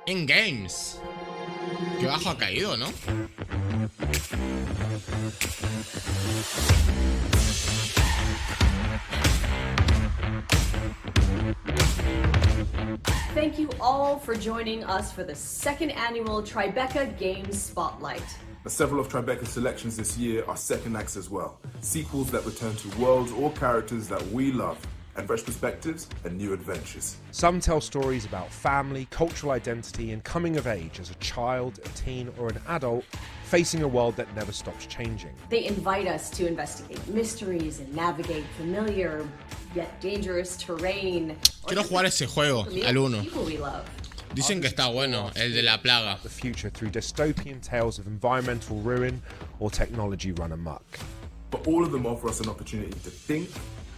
En games. Qué bajo ha caído, ¿no? Thank you all for joining us for the second annual Tribeca Games Spotlight. Several of Tribeca's selections this year are second acts as well. Sequels that return to worlds or characters that we love, and fresh perspectives and new adventures. Some tell stories about family, cultural identity, and coming of age as a child, a teen, or an adult facing a world that never stops changing. They invite us to investigate mysteries and navigate familiar yet dangerous terrain. Quiero jugar ese juego, al 1. People we love. Dicen que está bueno, el de la plaga. The future through dystopian tales of environmental ruin or technology run amok. But all of them offer us an opportunity to think,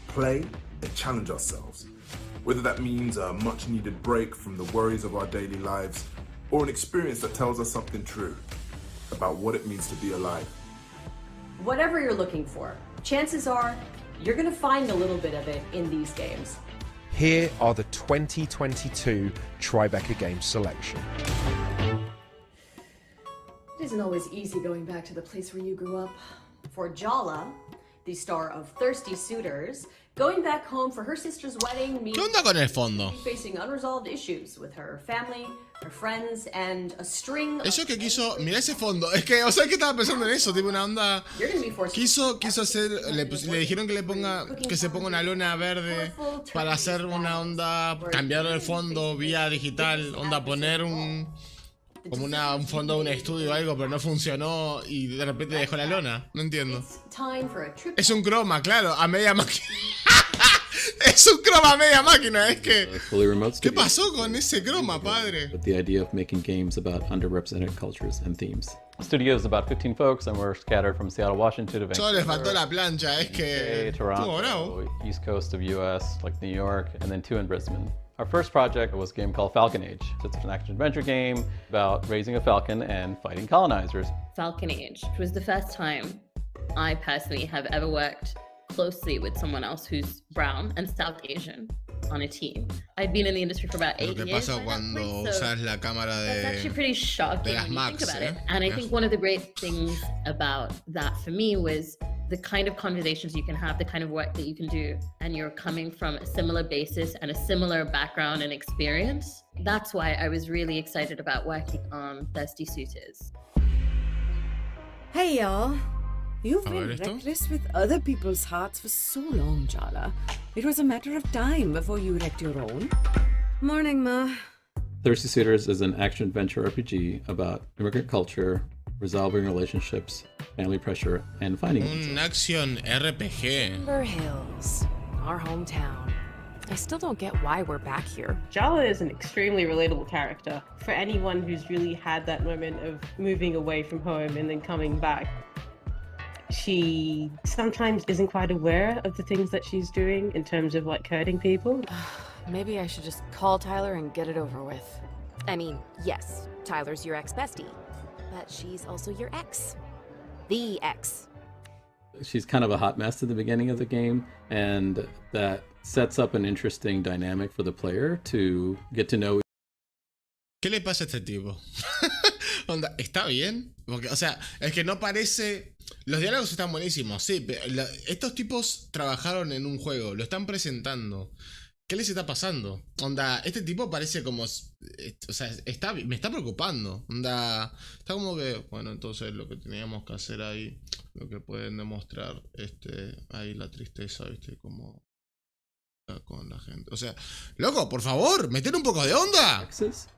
play, and challenge ourselves. Whether that means a much needed break from the worries of our daily lives, or an experience that tells us something true about what it means to be alive. Whatever you're looking for, chances are you're gonna find a little bit of it in these games. Here are the 2022 Tribeca Games selection. It isn't always easy going back to the place where you grew up. For Jala, the star of Thirsty Suitors, going back home for her sister's wedding means ¿Qué onda con el fondo? facing unresolved issues with her family, her friends, and a string of... Eso que quiso... Mira ese fondo. Es que, o sea, que estaba pensando en eso. Tipo una onda... You're gonna be forced Quiso hacer... Le dijeron que le ponga... Que se ponga una lona verde para hacer una onda... Cambiar el fondo vía digital. Onda poner un... Como un fondo de un estudio o algo, pero no funcionó y de repente dejó la lona. No entiendo. time for a trip. Es un croma, claro, a media máquina. Es un croma a media máquina, es que... fully remote ¿Qué studio. pasó con ese croma, padre? With the idea of making games about underrepresented cultures and themes. The studio is about 15 folks, and we're scattered from Seattle, Washington to Solo le faltó Vancouver, la plancha, es que... Estuvo bravo. Toronto, East Coast of US, like New York, and then 2 in Brisbane. Our first project was a game called Falcon Age. It's an action-adventure game about raising a falcon and fighting colonizers. Falcon Age was the first time I personally have ever worked closely with someone else who's brown and South Asian on a team. I've been in the industry for about 8 Lo que years. pasa by that cuando point, so usas la cámara that's actually de... pretty shocking las when you Macs, think about it. eh? And I Yes. think one of the great things about that for me was the kind of conversations you can have, the kind of work that you can do, and you're coming from a similar basis and a similar background and experience. That's why I was really excited about working on Thirsty Suitors. Hey y'all. You've A ver been esto. reckless with other people's hearts for so long, Jala. It was a matter of time before you wrecked your own. Morning, Ma. Thirsty Suitors is an action-adventure RPG about immigrant culture, resolving relationships, family pressure, and finding oneself. Un acción RPG. Timber Hills, our hometown. I still don't get why we're back here. Jala is an extremely relatable character for anyone who's really had that moment of moving away from home and then coming back. She sometimes isn't quite aware of the things that she's doing in terms of like hurting people. Maybe I should just call Tyler and get it over with. I mean, yes, Tyler's your ex-bestie, but she's also your ex. The ex. She's kind of a hot mess at the beginning of the game, and that sets up an interesting dynamic for the player to get to know. ¿Qué le pasa a este tipo? Onda, ¿está bien? Porque, o sea, es que no parece... Los diálogos están buenísimos, sí, pero estos tipos trabajaron en un juego, lo están presentando. ¿Qué les está pasando? Onda, este tipo parece como... O sea, me está preocupando. Onda, está como que... Bueno, entonces lo que teníamos que hacer ahí, lo que pueden demostrar, ahí la tristeza, ¿viste? Como... con la gente. O sea, loco, por favor, meter un poco de onda. Exes?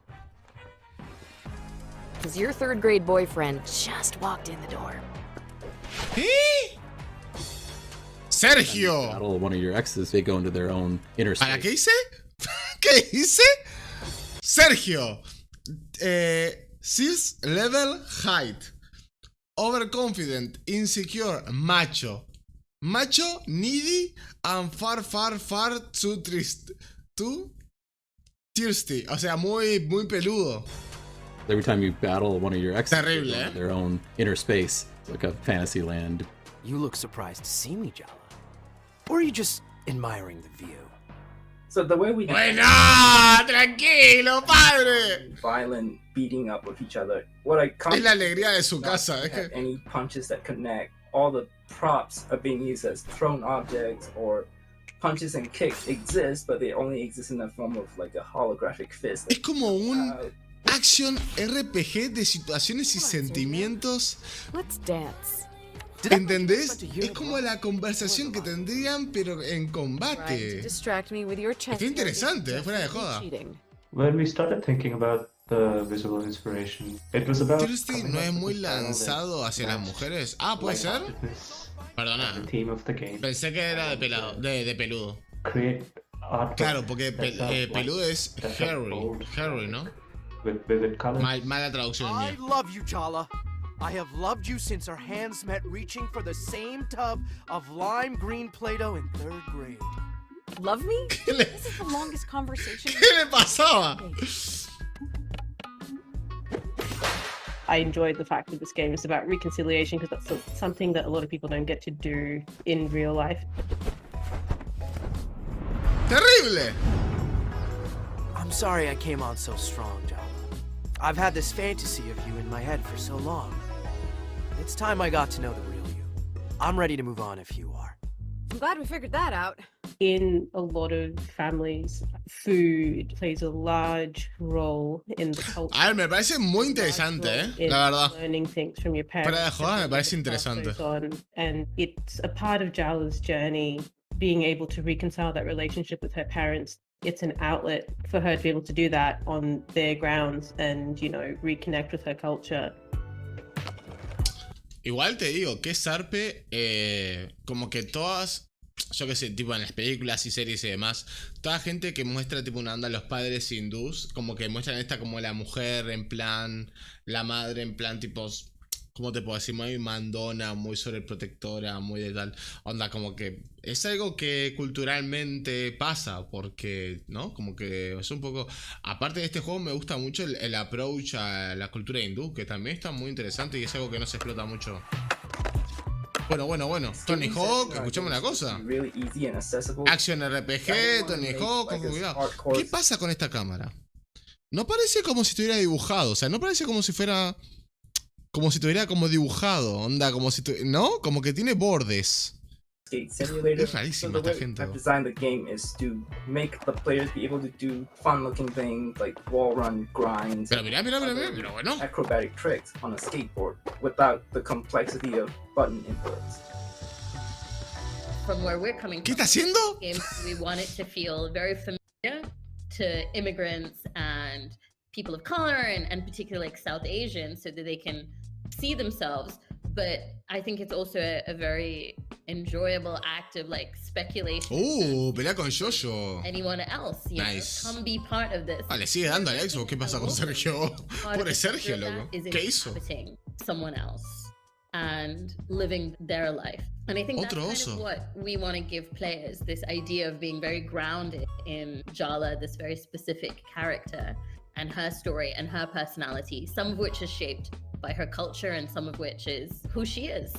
Because your third grade boyfriend just walked in the door. ¿Eh? Sergio. Battle one of your exes, they go into their own inner ¿Para space. qué hice? ¿Qué hice? Sergio. 6 level height. Overconfident, insecure, macho. Macho, needy, and far, far, far too triste. Too thirsty. O sea, muy, muy peludo. Every time you battle one of your exes, they Terrible, go into eh? their own inner space, like a fantasy land. You look surprised to see me, Jala. Or are you just admiring the view? So the way we Bueno, tranquilo, padre. violent beating up with each other. What I Es la alegría de su casa. Es have que... any punches that connect. All the props are being used as thrown objects, or punches and kicks exist, but they only exist in the form of like a holographic fist. Es como un action RPG de situaciones y sentimientos. Let's dance. ¿Entendés? Es como la conversación que tendrían, pero en Trying to combate. distract me with your chest. Está interesante, fuera de joda. Cheating. When we started thinking about the visual inspiration, it was about Thirsty no es muy lanzado hacia las mujeres. Ah, ¿puede ser? Perdona. the theme of the game. Pensé que era de pelado, de peludo. Create art Claro, porque peludo es Harry, ¿no? with vivid colors. Mala traducción I mía. love you, Jala. I have loved you since our hands met reaching for the same tub of lime green Play-Doh in 3rd grade. Love me? ¿Qué le, This is the longest conversation. ¿Qué le pasaba? I enjoyed the fact that this game is about reconciliation because that's something that a lot of people don't get to do in real life. ¡Terrible! I'm sorry I came on so strong, Jala. I've had this fantasy of you in my head for so long. It's time I got to know the real you. I'm ready to move on if you are. I'm glad we figured that out. In a lot of families, food plays a large role in the culture. A ver, me parece muy interesante, la verdad. Learning things from your parents. Fuera de joda, me parece interesante. And it's a part of Jala's journey, being able to reconcile that relationship with her parents. It's an outlet for her to be able to do that on their grounds and, you know, reconnect with her culture. Igual te digo, que zarpe, como que todas, yo que sé, tipo en las películas y series y demás, toda gente que muestra tipo una onda a los padres hindús, como que muestran esta como la mujer en plan, la madre en plan tipo, ¿cómo te puedo decir? Muy mandona, muy sobreprotectora, muy de tal onda, como que es algo que culturalmente pasa, porque, ¿no? Como que es un poco... Aparte de este juego me gusta mucho el approach a la cultura hindú, que también está muy interesante y es algo que no se explota mucho. Bueno. Tony Hawk, escuchame una cosa. Action RPG, Tony Hawk, con cuidado. ¿Qué pasa con esta cámara? No parece como si estuviera dibujado, o sea, no parece como si fuera... Como si tuviera como dibujado, onda, como si ¿no? Como que tiene bordes. Es rarísima esta gente. I've designed the game is to make the players be able to do fun-looking things like wall run grinds. Pero mira, bueno. Acrobatic tricks on a skateboard without the complexity of button inputs. From where we're coming ¿Qué from, está haciendo? we want it to feel very familiar to immigrants and people of color and particularly like South Asians so that they can see themselves. But I think it's also a very enjoyable act of like speculation. Pelea con Yoyo. Anyone else, you Nice. know, come be part of this. Vale, sigue dando al Xbox. ¿Qué pasa con Sergio? Pobre Sergio, loco. ¿Qué hizo? Someone else and living their life. And I think that's kind of what we want to give players, this idea of being very grounded in Jala, this very specific character and her story and her personality, some of which is shaped by her culture and some of which is who she is.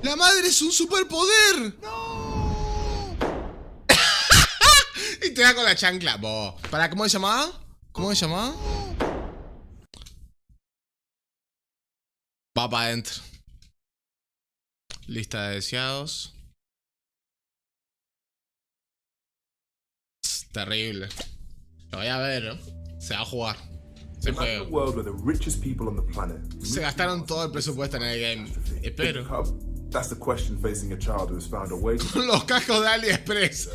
¡La madre es un superpoder! No! Y te da con la chancla. ¿Para cómo se llamaba? ¿Cómo se llamaba? Va para adentro. Lista de deseados. Terrible. Lo voy a ver, ¿no? Se va a jugar. Se juega. Se gastaron todo el presupuesto en el game. Espero. That's the question facing a child who has found a way to... Los cascos de AliExpress.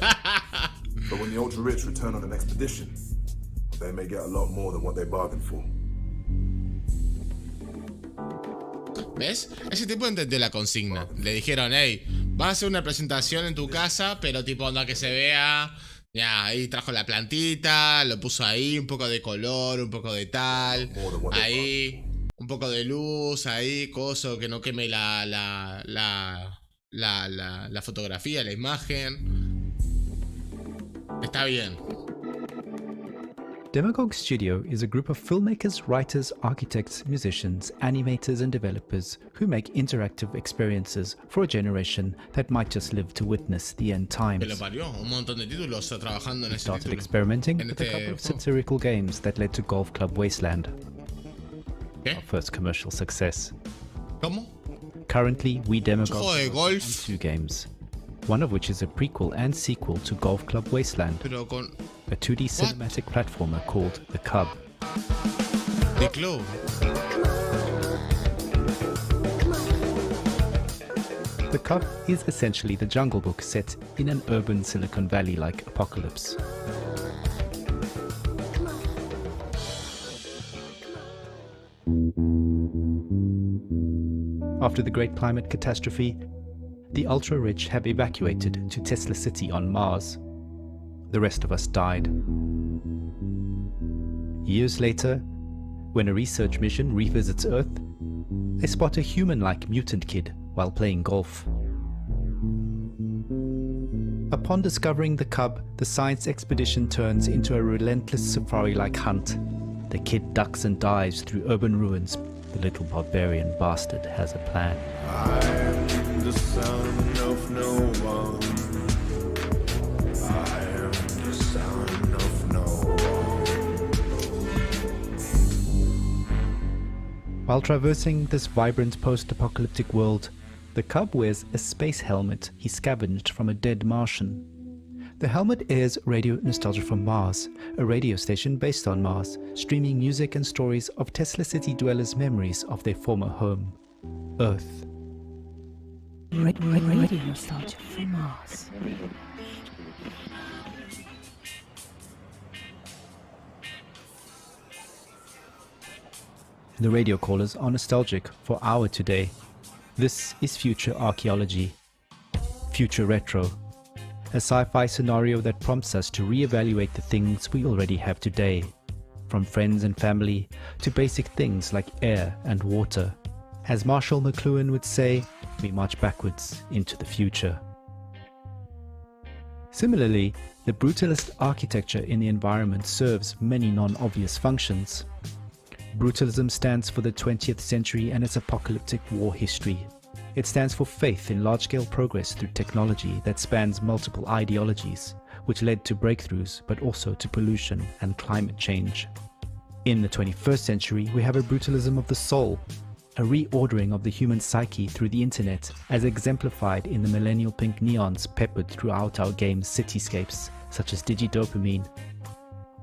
But when the ultra-rich return on an expedition, they may get a lot more than what they bargained for. ¿Ves? Ese tipo entendió la consigna. Le dijeron, hey, vas a hacer una presentación en tu casa, pero tipo onda que se vea. Ya, ahí trajo la plantita, lo puso ahí, un poco de color, un poco de tal. Ahí, un poco de luz, ahí, coso, que no queme la fotografía, la imagen. Está bien. Demagogue Studio is a group of filmmakers, writers, architects, musicians, animators, and developers who make interactive experiences for a generation that might just live to witness the end times. Que lo parió, un montón de títulos trabajando en We ese started título. experimenting En with a este couple of juego. satirical games that led to Golf Club Wasteland, ¿Qué? our first commercial success. ¿Cómo? Currently, we demagogue Juego de on golf. 2 games, one of which is a prequel and sequel to Golf Club Wasteland, Pero con a 2D cinematic platformer called The Cub. The Club. The Cub is essentially the Jungle Book set in an urban Silicon Valley-like apocalypse. After the Great Climate Catastrophe, the ultra-rich have evacuated to Tesla City on Mars. The rest of us died. Years later, when a research mission revisits Earth, they spot a human-like mutant kid while playing golf. Upon discovering the cub, the science expedition turns into a relentless safari-like hunt. The kid ducks and dives through urban ruins. The little barbarian bastard has a plan. I'm the son of no one. I am the son of no one. While traversing this vibrant post-apocalyptic world, the cub wears a space helmet he scavenged from a dead Martian. The helmet airs Radio Nostalgia from Mars, a radio station based on Mars, streaming music and stories of Tesla City dwellers' memories of their former home, Earth. Radio Nostalgia from Mars. The radio callers are nostalgic for our today. This is future archaeology, future retro, a sci-fi scenario that prompts us to re-evaluate the things we already have today, from friends and family to basic things like air and water. As Marshall McLuhan would say, we march backwards into the future. Similarly, the brutalist architecture in the environment serves many non-obvious functions. Brutalism stands for the 20th century and its apocalyptic war history. It stands for faith in large-scale progress through technology that spans multiple ideologies, which led to breakthroughs but also to pollution and climate change. In the 21st century, we have a brutalism of the soul, a reordering of the human psyche through the internet, as exemplified in the millennial pink neons peppered throughout our game's cityscapes, such as digidopamine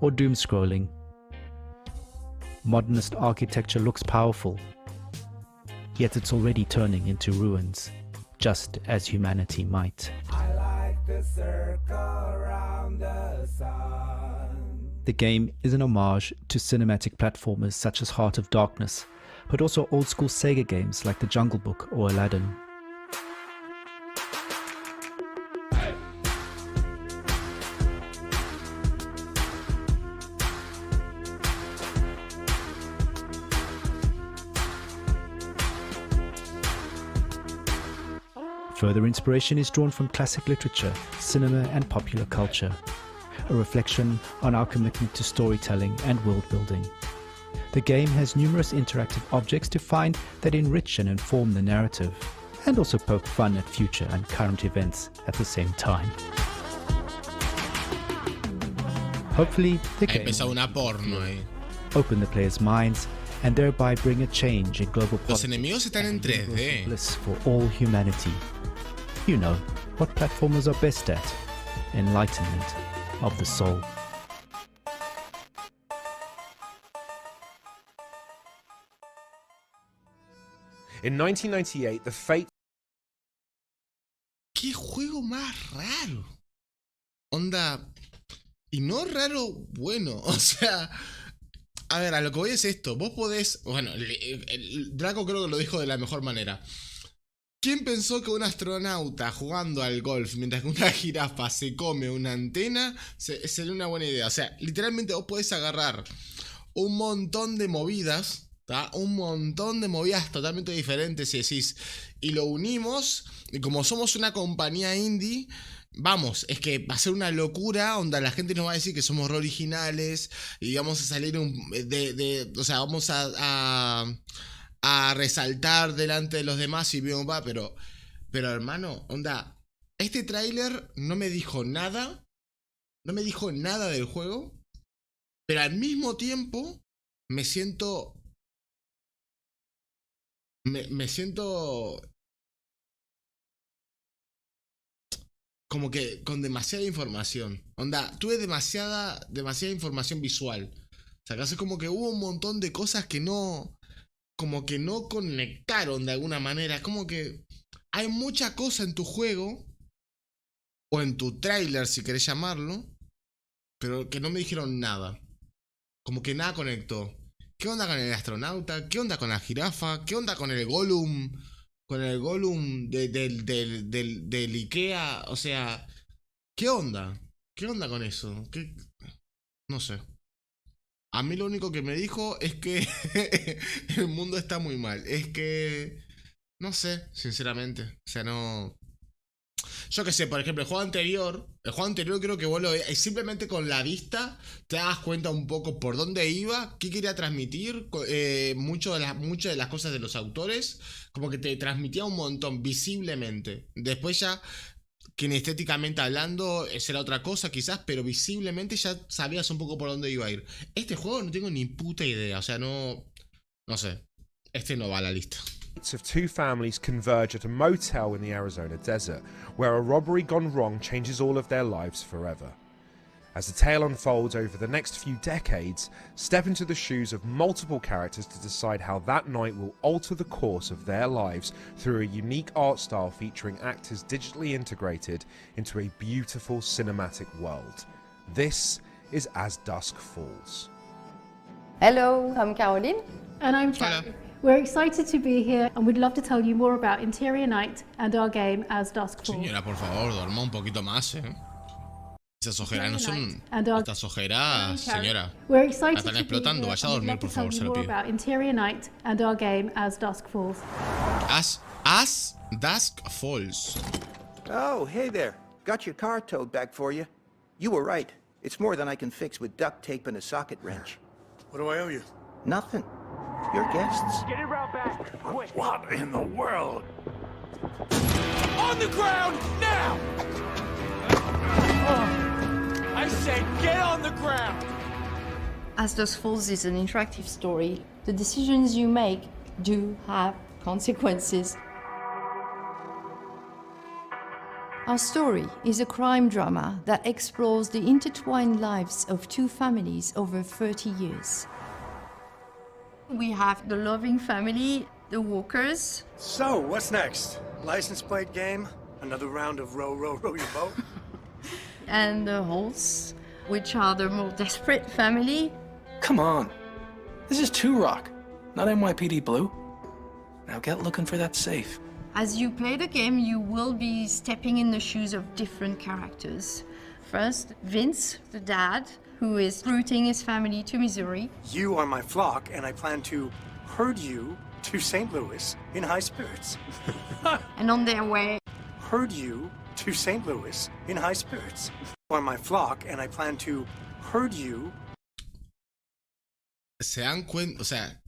or doom scrolling. Modernist architecture looks powerful, yet it's already turning into ruins, just as humanity might. I like the circle around the sun. The game is an homage to cinematic platformers such as Heart of Darkness, but also old-school Sega games like The Jungle Book or Aladdin. Further inspiration is drawn from classic literature, cinema, and popular culture, a reflection on our commitment to storytelling and world-building. The game has numerous interactive objects to find that enrich and inform the narrative, and also poke fun at future and current events at the same time. Hopefully, the game Empezó una porno ahí. open the players' minds and thereby bring a change in global Los politics enemigos están en 3D. bliss for all humanity. You know what platformers are best at: enlightenment of the soul. In 1998, the fate ¿Qué juego más raro? Onda. Y no raro bueno. O sea. A ver, a lo que voy es esto. Vos podés. Bueno, el Draco creo que lo dijo de la mejor manera. ¿Quién pensó que un astronauta jugando al golf mientras que una jirafa se come una antena sería una buena idea? O sea, literalmente vos podés agarrar un montón de movidas ¿tá? Un montón de movidas totalmente diferentes y decís, y lo unimos, y como somos una compañía indie, vamos, es que va a ser una locura, donde la gente nos va a decir que somos re originales, y vamos a salir o sea, vamos a resaltar delante de los demás y bien va, pero hermano, onda, este tráiler no me dijo nada del juego, pero al mismo tiempo me siento como que con demasiada información. Onda, tuve demasiada información visual. O sea, casi como que hubo un montón de cosas que no, como que no conectaron de alguna manera. Como que hay mucha cosa en tu juego, o en tu tráiler si querés llamarlo, pero que no me dijeron nada. Como que nada conectó. ¿Qué onda con el astronauta? ¿Qué onda con la jirafa? ¿Qué onda con el Gollum? Con el Gollum del Ikea. O sea, ¿qué onda? ¿Qué onda con eso? No sé. A mí lo único que me dijo es que el mundo está muy mal. Es que... No sé, sinceramente. O sea, no... Yo qué sé, por ejemplo, el juego anterior creo que vos lo veías, y simplemente con la vista te das cuenta un poco por dónde iba, qué quería transmitir, muchas de las cosas de los autores, como que te transmitía un montón visiblemente. Después ya, kinestéticamente hablando, será otra cosa quizás, pero visiblemente ya sabías un poco por dónde iba a ir. Este juego no tengo ni puta idea, o sea, no sé, este no va a la lista. Of two families converge at a motel in the Arizona desert, where a robbery gone wrong changes all of their lives forever. As the tale unfolds over the next few decades, step into the shoes of multiple characters to decide how that night will alter the course of their lives through a unique art style featuring actors digitally integrated into a beautiful cinematic world. This is As Dusk Falls. Hello, I'm Caroline. And I'm Charlie. We're excited to be here and we'd love to tell you more about Interior Night and our game As Dusk Falls. Señora, por favor, duerma un poquito más, Esas ojeras no son... Estas ojeras, señora. La están explotando. Vaya a dormir, por favor, se lo pido. About Interior Night and our game As Dusk Falls. As Dusk Falls. Oh, hey there. Got your car towed back for you. You were right. It's more than I can fix with duct tape and a socket wrench. What do I owe you? Nothing. Your guests. Get it round back, quick. What in the world? On the ground, now! I said get on the ground! As Dusk Falls is an interactive story. The decisions you make do have consequences. Our story is a crime drama that explores the intertwined lives of two families over 30 years. We have the loving family, the Walkers. So, what's next? License plate game? Another round of row, row, row your boat? And the Holts, which are the more desperate family. Come on. This is 2 Rock, not NYPD Blue. Now get looking for that safe. As you play the game, you will be stepping in the shoes of different characters. First, Vince, the dad, who is rooting his family to Missouri. You are my flock, and I plan to herd you to St. Louis in high spirits. And on their way... Herd you to St. Louis in high spirits. You are my flock, and I plan to herd you... Se dan cuenta, o sea...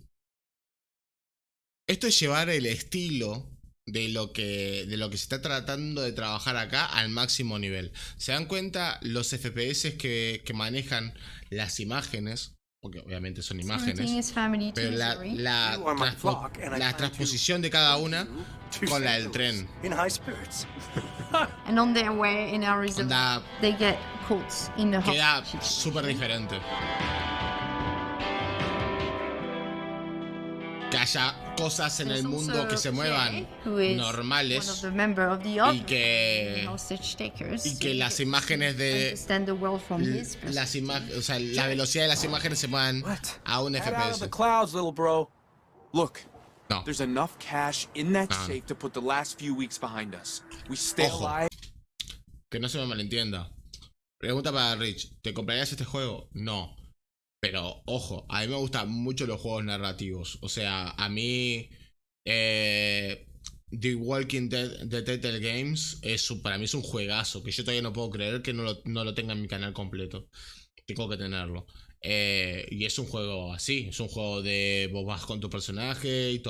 Esto es llevar el estilo de lo que se está tratando de trabajar acá al máximo nivel. Se dan cuenta los FPS que manejan las imágenes, porque obviamente son imágenes, pero la transposición de cada una con la del tren. And on their way in Arizona, they get caught in the queda súper diferente. Que haya cosas en el mundo que se muevan normales y que las imágenes de o sea, la velocidad de las imágenes se muevan a un FPS. Look, there's enough cash in that safe to put the last few weeks behind us. We stay alive. Que no se me malentienda. Pregunta para Rich, ¿te comprarías este juego? No. Pero, ojo, a mí me gustan mucho los juegos narrativos. O sea, a mí... The Walking Dead de Telltale Games para mí es un juegazo. Que yo todavía no puedo creer que no lo tenga en mi canal completo. Tengo que tenerlo. Y es un juego así. Es un juego de vos vas con tu personaje y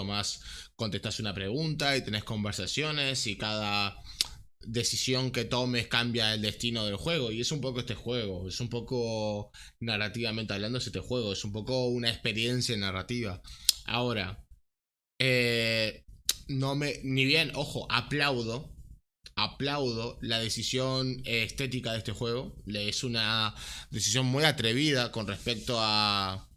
contestás una pregunta y tenés conversaciones y cada decisión que tomes cambia el destino del juego. Y es un poco este juego. Es un poco narrativamente hablando, es este juego. Es un poco una experiencia narrativa. Ahora, ni bien, ojo, aplaudo la decisión estética de este juego. Es una decisión muy atrevida con respecto a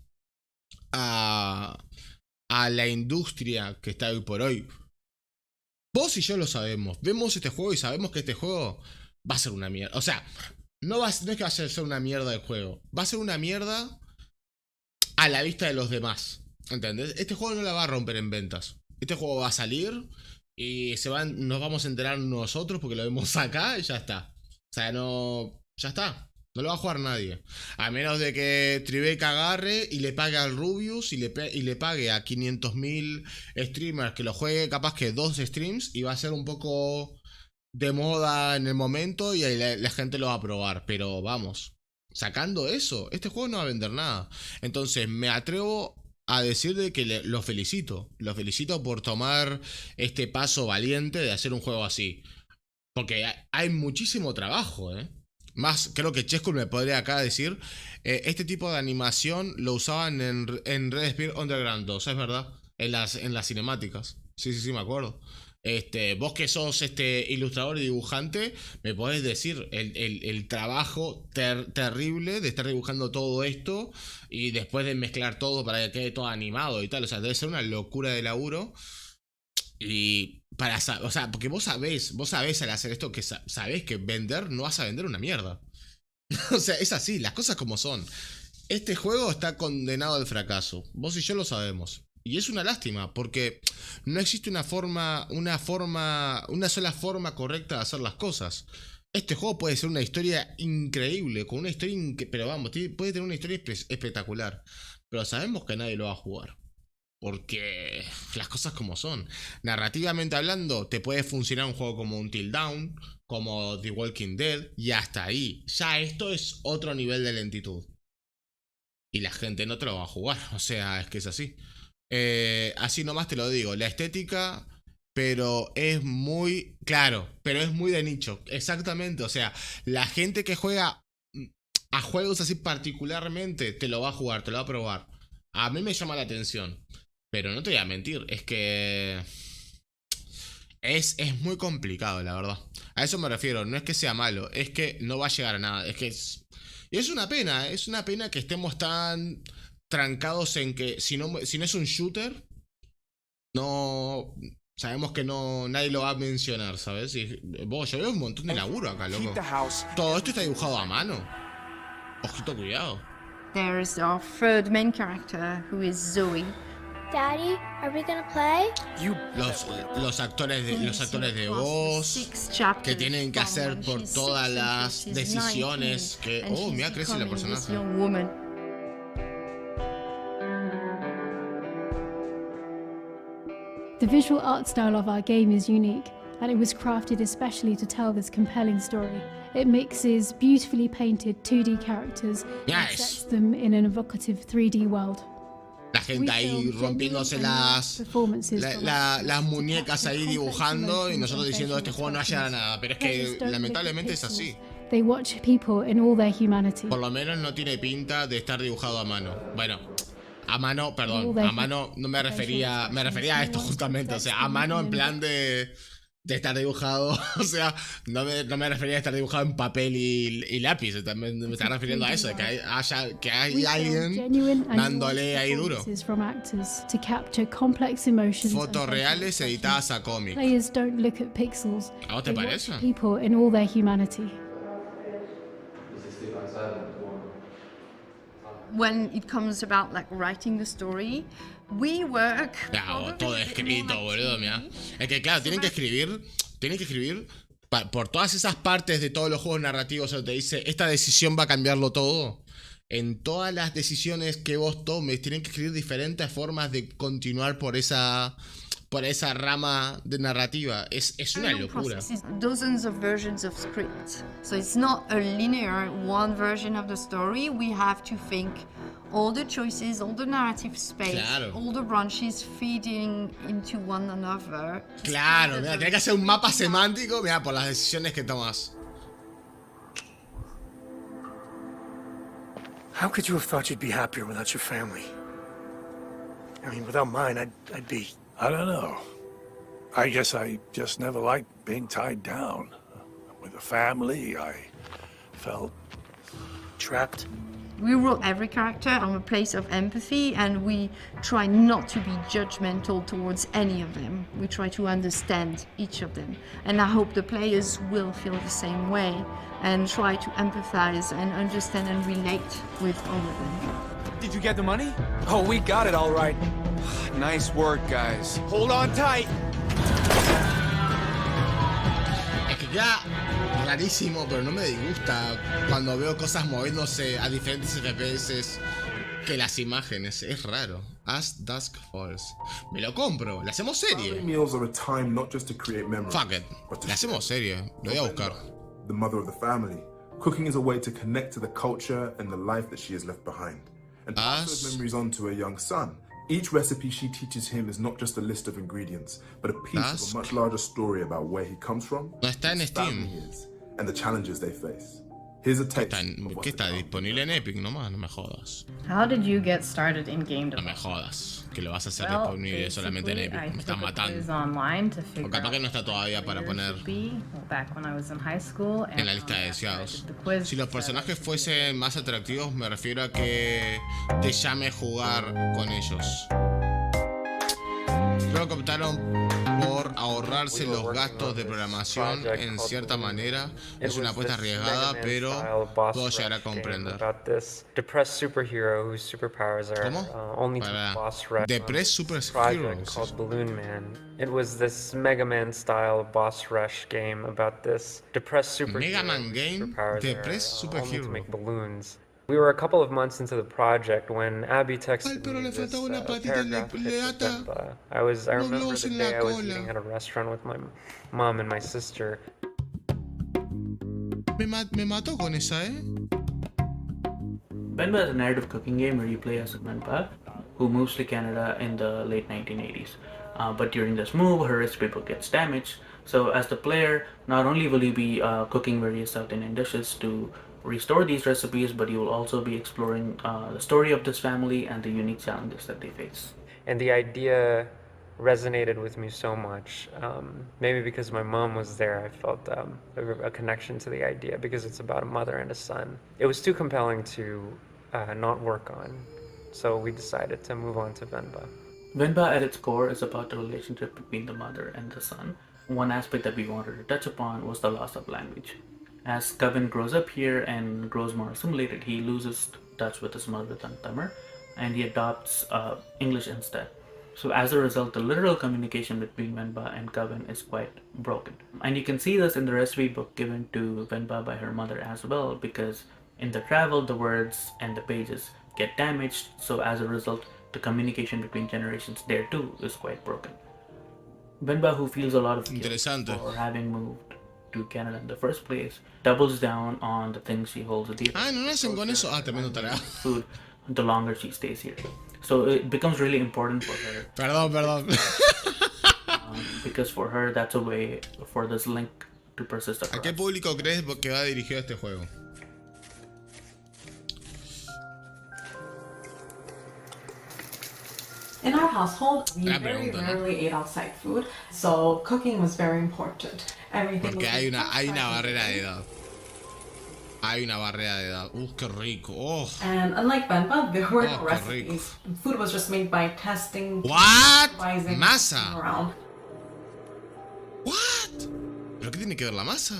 la industria que está hoy por hoy. Vos y yo lo sabemos. Vemos este juego y sabemos que este juego va a ser una mierda. O sea, no es que va a ser una mierda el juego. Va a ser una mierda a la vista de los demás. ¿Entendés? Este juego no la va a romper en ventas. Este juego va a salir y nos vamos a enterar nosotros porque lo vemos acá y ya está. O sea, ya está. No lo va a jugar nadie. A menos de que Tribeca agarre y le pague al Rubius y le pague a 500.000 streamers que lo juegue capaz que 2 streams y va a ser un poco de moda en el momento y la gente lo va a probar. Pero vamos, sacando eso, este juego no va a vender nada. Entonces me atrevo a decir de que lo felicito. Lo felicito por tomar este paso valiente de hacer un juego así. Porque hay muchísimo trabajo, Más, creo que Chesco me podría acá decir, este tipo de animación lo usaban en Red Spear Underground 2, ¿es verdad? En las cinemáticas. Sí, me acuerdo. Vos que sos ilustrador y dibujante, me podés decir el trabajo terrible de estar dibujando todo esto y después de mezclar todo para que quede todo animado y tal. O sea, debe ser una locura de laburo. Y o sea, porque vos sabés al hacer esto que sabés que no vas a vender una mierda. O sea, es así, las cosas como son. Este juego está condenado al fracaso. Vos y yo lo sabemos. Y es una lástima, porque no existe una sola forma correcta de hacer las cosas. Este juego puede ser una historia increíble, con una historia pero vamos, puede tener una historia espectacular. Pero sabemos que nadie lo va a jugar. Porque las cosas como son. Narrativamente hablando, te puede funcionar un juego como Untitled Dawn, como The Walking Dead, y hasta ahí. Ya esto es otro nivel de lentitud. Y la gente no te lo va a jugar. O sea, es que es así. Así nomás te lo digo. La estética, pero es muy... Claro, pero es muy de nicho. Exactamente. O sea, la gente que juega a juegos así particularmente, te lo va a jugar, te lo va a probar. A mí me llama la atención. Pero no te voy a mentir, es que... Es muy complicado, la verdad. A eso me refiero, no es que sea malo, es que no va a llegar a nada. Y es una pena que estemos tan trancados en que si no es un shooter, no... Sabemos que nadie lo va a mencionar, ¿sabes? Yo veo un montón de laburo acá, loco. Todo esto está dibujado a mano. Ojito, cuidado. There's our third main character, who is Zoe. Daddy, are we gonna play? Los actores de voz que tienen que hacer por todas las decisiones que... Oh, mira, crece la personaje. The visual art style of our game is unique, and it was crafted especially to tell this compelling story. It mixes beautifully painted 2D characters and sets them in an evocative 3D world. La gente ahí rompiéndose las muñecas ahí dibujando y nosotros diciendo este juego no va a llegar a nada. Pero es que lamentablemente es así. They watch people in all their humanity. Por lo menos no tiene pinta de estar dibujado a mano. Bueno, a mano, perdón, a mano no me refería a esto justamente. O sea, a mano en plan de estar dibujado, o sea, no me refería a estar dibujado en papel y lápiz, también me estaba refiriendo a eso, de que hay alguien dándole ahí duro. Fotos reales editadas a cómic. ¿A vos te parece? When it comes about like writing the story, we work. Claro, todo escrito, boludo, mira. Es que claro, tienen que escribir por todas esas partes de todos los juegos narrativos donde te dice esta decisión va a cambiarlo todo. en todas las decisiones que vos tomes, tienen que escribir diferentes formas de continuar por esa rama de narrativa. Es una locura. Dozens of versions of script. So it's not a linear one version of the story. We have to think all the choices, all the narrative space, claro. all the branches feeding into one another. Claro, mira, tenés que hacer un mapa semántico, mira, por las decisiones que tomas. How could you have thought you'd be happier without your family? I mean, without mine, I'd be... I don't know. I guess I just never liked being tied down. With a family, I felt... trapped. We wrote every character from a place of empathy, and we try not to be judgmental towards any of them. We try to understand each of them. And I hope the players will feel the same way and try to empathize and understand and relate with all of them. Did you get the money? Oh, we got it all right. Nice work, guys. Hold on tight. Es que ya rarísimo, pero no me disgusta cuando veo cosas moviéndose a diferentes FPS que las imágenes. Es raro. As Dusk Falls. Me lo compro. Le hacemos serie. Fuck it. Le hacemos serie. Lo voy a buscar. The mother of the family. Cooking is a way to connect to the culture and the life that she has left behind, and pass those memories on to her young son. Each recipe she teaches him is not just a list of ingredients, but a piece of a much larger story about where he comes from, no está en Steam, and the challenges they face. Here's a taste. ¿Qué está disponible en Epic nomás? No me jodas. How did you get started in game development? No me jodas. Que lo vas a hacer disponible solamente en Epic. Me están matando. O capaz que no está todavía para poner en la lista de deseados. Si los personajes fuesen más atractivos, me refiero a que te llame jugar con ellos. Creo que optaron por ahorrarse los gastos de programación en cierta manera. Es una apuesta arriesgada, pero puedo llegar a comprender. ¿Cómo? Depressed Superheroes. It was this Mega Man style boss rush game about this depressed superhero Mega Man game, Depressed Superheroes. To make balloons. We were a couple of months into the project when Abby texted me this paragraph I remember the day I was eating at a restaurant with my mom and my sister. Me mató con esa, Venba is a narrative cooking game where you play as Venba, who moves to Canada in the late 1980s. But during this move, her recipe book gets damaged. So as the player, not only will you be cooking various South Indian dishes to restore these recipes, but you will also be exploring the story of this family and the unique challenges that they face. And the idea resonated with me so much. Maybe because my mom was there, I felt a connection to the idea because it's about a mother and a son. It was too compelling to not work on, so we decided to move on to Venba. Venba at its core is about the relationship between the mother and the son. One aspect that we wanted to touch upon was the loss of language. As Coven grows up here and grows more assimilated, he loses touch with his mother tongue Tamil, and he adopts English instead. So as a result, the literal communication between Venba and Coven is quite broken. And you can see this in the recipe book given to Venba by her mother as well, because in the travel, the words and the pages get damaged, so as a result, the communication between generations there too is quite broken. Venba, who feels a lot of guilt for having moved to Canada in the first place, doubles down on the things she holds dear. No hacen con eso. Tremendo tarado. Food the longer she stays here. So it becomes really important for her. Perdón. Because for her, that's a way for this link to persist across. ¿A qué público crees que va dirigido este juego? In our household, we very rarely ate outside food, so cooking was very important. Porque hay una barrera de edad. Hay una barrera de edad. Qué rico. Oh. And unlike Venba, there were no recipes. Food was just made by testing, What? Masa. Around. What? ¿Pero qué tiene que ver la masa?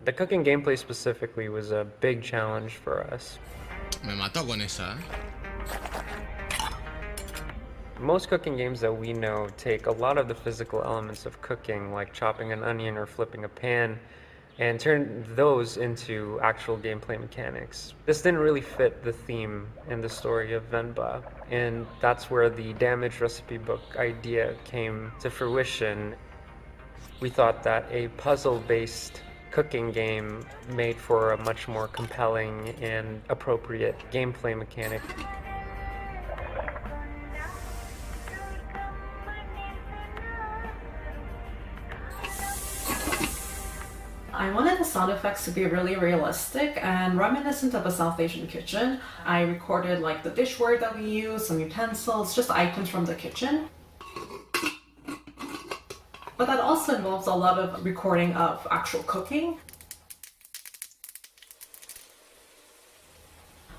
The cooking gameplay specifically was a big challenge for us. Me mató con esa. Most cooking games that we know take a lot of the physical elements of cooking, like chopping an onion or flipping a pan, and turn those into actual gameplay mechanics. This didn't really fit the theme and the story of Venba, and that's where the damaged recipe book idea came to fruition. We thought that a puzzle-based cooking game made for a much more compelling and appropriate gameplay mechanic. I wanted the sound effects to be really realistic and reminiscent of a South Asian kitchen. I recorded like the dishware that we use, some utensils, just items from the kitchen. But that also involves a lot of recording of actual cooking.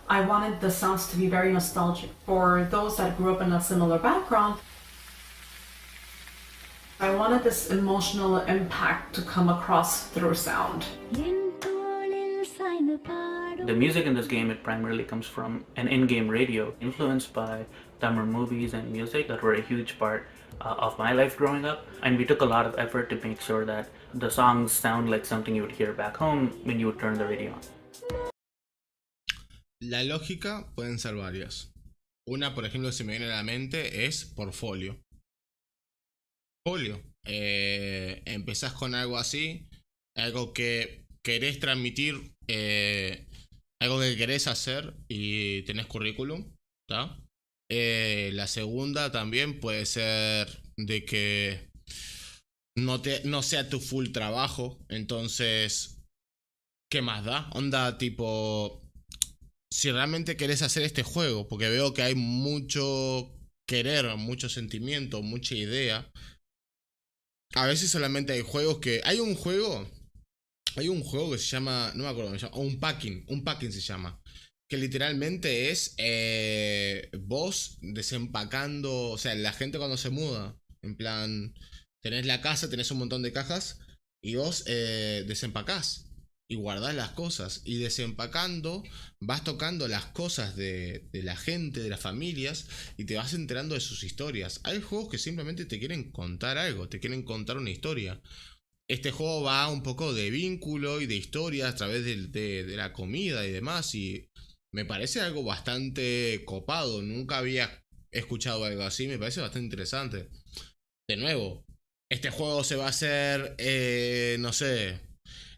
I wanted the sounds to be very nostalgic for those that grew up in a similar background. I wanted this emotional impact to come across through sound. The music in this game, it primarily comes from an in-game radio influenced by Tamil movies and music that were a huge part of my life growing up. And we took a lot of effort to make sure that the songs sound like something you would hear back home when you would turn the radio on. La lógica pueden ser varias. Una, por ejemplo, que se me viene a la mente es portfolio. Empezás con algo así, algo que querés transmitir, algo que querés hacer y tenés currículum, ¿tá? La segunda también puede ser de que no sea tu full trabajo, entonces, ¿qué más da? Onda tipo, si realmente querés hacer este juego, porque veo que hay mucho querer, mucho sentimiento, mucha idea. A veces solamente hay juegos que... Hay un juego que se llama... No me acuerdo cómo se llama. Un packing se llama. Que literalmente es... vos desempacando... O sea, la gente cuando se muda. En plan... Tenés la casa, tenés un montón de cajas. Y vos desempacás. Y guardás las cosas. Y desempacando... Vas tocando las cosas de la gente, de las familias. Y te vas enterando de sus historias. Hay juegos que simplemente te quieren contar algo. Te quieren contar una historia. Este juego va un poco de vínculo y de historia a través de la comida y demás. Y me parece algo bastante copado. Nunca había escuchado algo así. Me parece bastante interesante. De nuevo, este juego se va a hacer, no sé,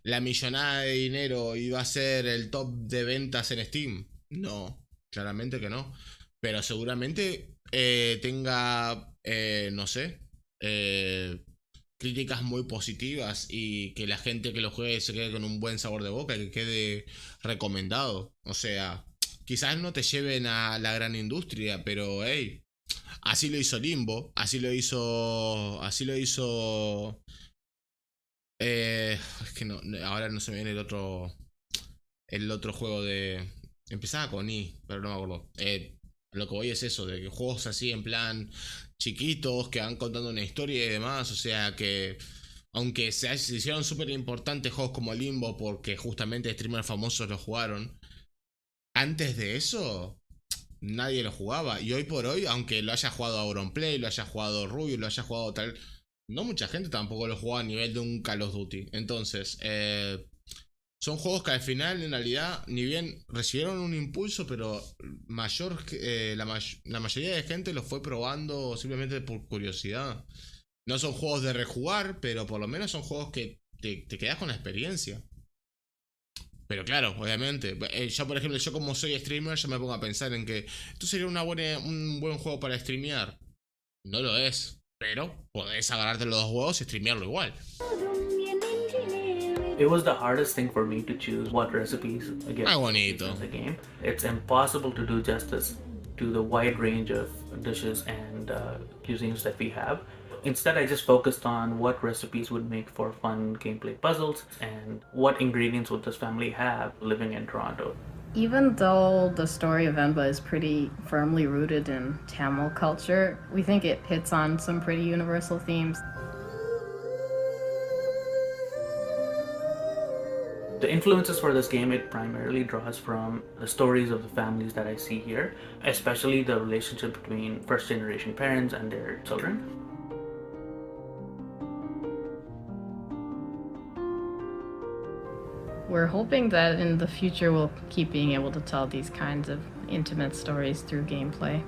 la millonada de dinero y va a ser el top de ventas en Steam. No, claramente que no. Pero seguramente tenga, no sé, críticas muy positivas y que la gente que lo juegue se quede con un buen sabor de boca y que quede recomendado. O sea, quizás no te lleven a la gran industria, pero hey, así lo hizo Limbo, así lo hizo... es que no, ahora no se me viene el otro juego de... Empezaba con I, pero no me acuerdo. Lo que voy es eso, de que juegos así en plan chiquitos, que van contando una historia y demás. O sea que, aunque se hicieron súper importantes juegos como Limbo, porque justamente streamers famosos lo jugaron, antes de eso nadie lo jugaba. Y hoy por hoy, aunque lo haya jugado Auronplay, lo haya jugado Rubio, lo haya jugado tal... No mucha gente tampoco lo jugaba a nivel de un Call of Duty. Entonces, son juegos que al final, en realidad, ni bien recibieron un impulso, pero la mayoría de gente los fue probando simplemente por curiosidad. No son juegos de rejugar, pero por lo menos son juegos que te quedas con la experiencia. Pero claro, obviamente, yo por ejemplo, yo como soy streamer, yo me pongo a pensar en que esto sería un buen juego para streamear. No lo es. Pero podés agarrarte los dos huevos y streamearlo igual. It was the hardest thing for me to choose what recipes again in the game. It's impossible to do justice to the wide range of dishes and cuisines that we have. Instead, I just focused on what recipes would make for fun gameplay puzzles and what ingredients would this family have living in Toronto. Even though the story of Venba is pretty firmly rooted in Tamil culture, we think it hits on some pretty universal themes. The influences for this game, it primarily draws from the stories of the families that I see here, especially the relationship between first-generation parents and their children. We're hoping that in the future we'll keep being able to tell these kinds of intimate stories through gameplay.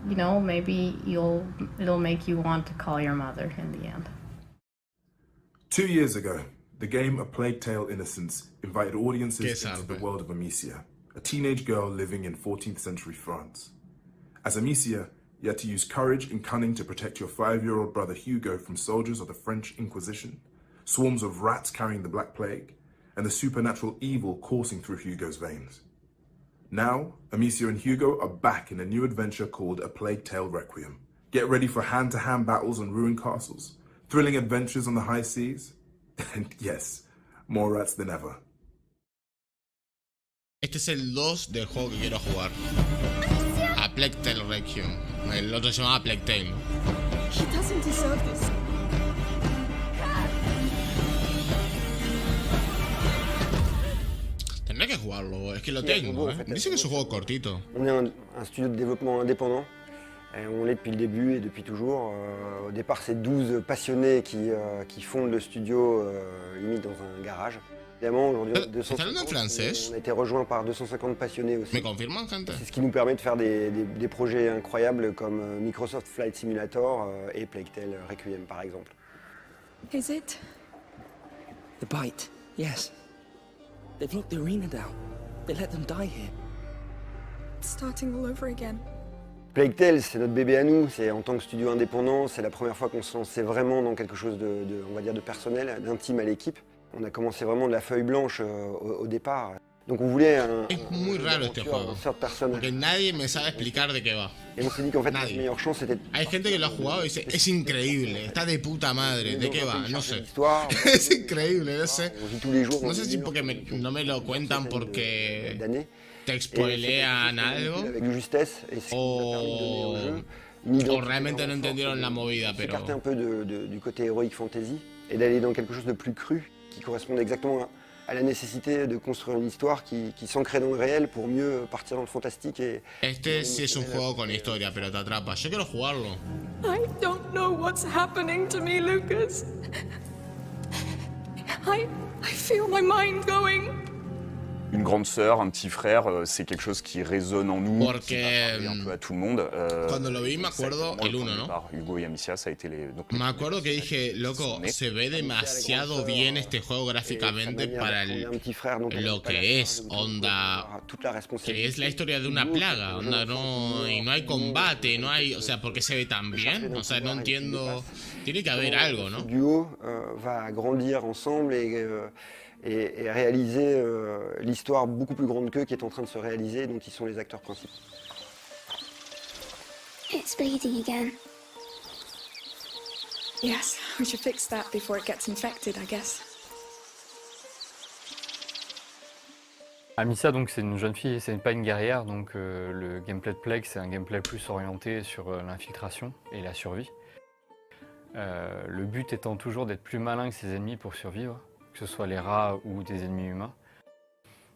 You know, maybe it'll make you want to call your mother in the end. 2 years ago, the game A Plague Tale: Innocence invited audiences into the world of Amicia, a teenage girl living in 14th century France. As Amicia, you had to use courage and cunning to protect your 5-year-old brother Hugo from soldiers of the French Inquisition, swarms of rats carrying the Black Plague, and the supernatural evil coursing through Hugo's veins. Now, Amicia and Hugo are back in a new adventure called A Plague Tale Requiem. Get ready for hand-to-hand battles on ruined castles, thrilling adventures on the high seas, and yes, more rats than ever. Este es el 2 del juego que quiero jugar. A Plague Tale Requiem. El otro se llama Plague Tale, ¿no? He doesn't deserve this. Tendré que jugarlo, es que lo tengo, ¿eh? Dice que es un juego cortito. On est un studio de développement indépendant. On l'est depuis le début et depuis toujours. Au départ, c'est 12 passionnés qui fondent le studio limite dans un garage. Évidemment, aujourd'hui, on a été rejoint par 250 passionnés aussi. C'est ce qui nous permet de faire des projets incroyables comme Microsoft Flight Simulator et Plague Tale Requiem, par exemple. Is it? The bite, yes. They've locked the arena down. They let them die here. It's starting all over again. Plague Tale, c'est notre bébé à nous. C'est en tant que studio indépendant, c'est la première fois qu'on se lançait vraiment dans quelque chose on va dire, de personnel, d'intime à l'équipe. On a commencé vraiment de la feuille blanche au départ. Donc on voulait Es muy raro este juego, porque nadie me sabe explicar de qué va. Et on s'est dit qu'en fait la meilleure chance c'était... Hay gente que lo ha jugado y dice, es increíble, está de puta madre, ¿de qué va? No sé. Es increíble, no sé. No sé si porque no me lo cuentan porque te spoilean algo o realmente no entendieron la movida, pero... S'écarter un peu du côté heroic fantasy et d'aller dans quelque chose de plus cru qui correspond exactement à la nécessité de construire une histoire qui s'ancre dans le réel pour mieux partir dans le fantastique. Este sí es un juego con historia, pero te atrapa. Yo quiero jugarlo. I don't know what's happening to me, Lucas. I feel my mind going. Une grande sœur, un petit frère, c'est quelque chose qui résonne en nous, qui va parler un peu à tout le monde. Cuando lo vi me acuerdo, el 1, ¿no? Hugo y Amicia, ça a été les... Me acuerdo que dije, loco, se ve demasiado bien este juego gráficamente para lo que es, onda, que es la historia de una plaga, onda, no, y no hay combate, no hay, o sea, ¿por qué se ve tan bien? O sea, no entiendo, tiene que haber algo, ¿no? Le duo va grandir ensemble et réaliser l'histoire beaucoup plus grande qu'eux qui est en train de se réaliser, dont ils sont les acteurs principaux. It's bleeding again. Yes, we should fix that before it gets infected, I guess. Amicia, donc c'est une jeune fille, c'est pas une guerrière, donc le gameplay de Plague, c'est un gameplay plus orienté sur l'infiltration et la survie. Le but étant toujours d'être plus malin que ses ennemis pour survivre, que ce soit les rats ou des ennemis humains.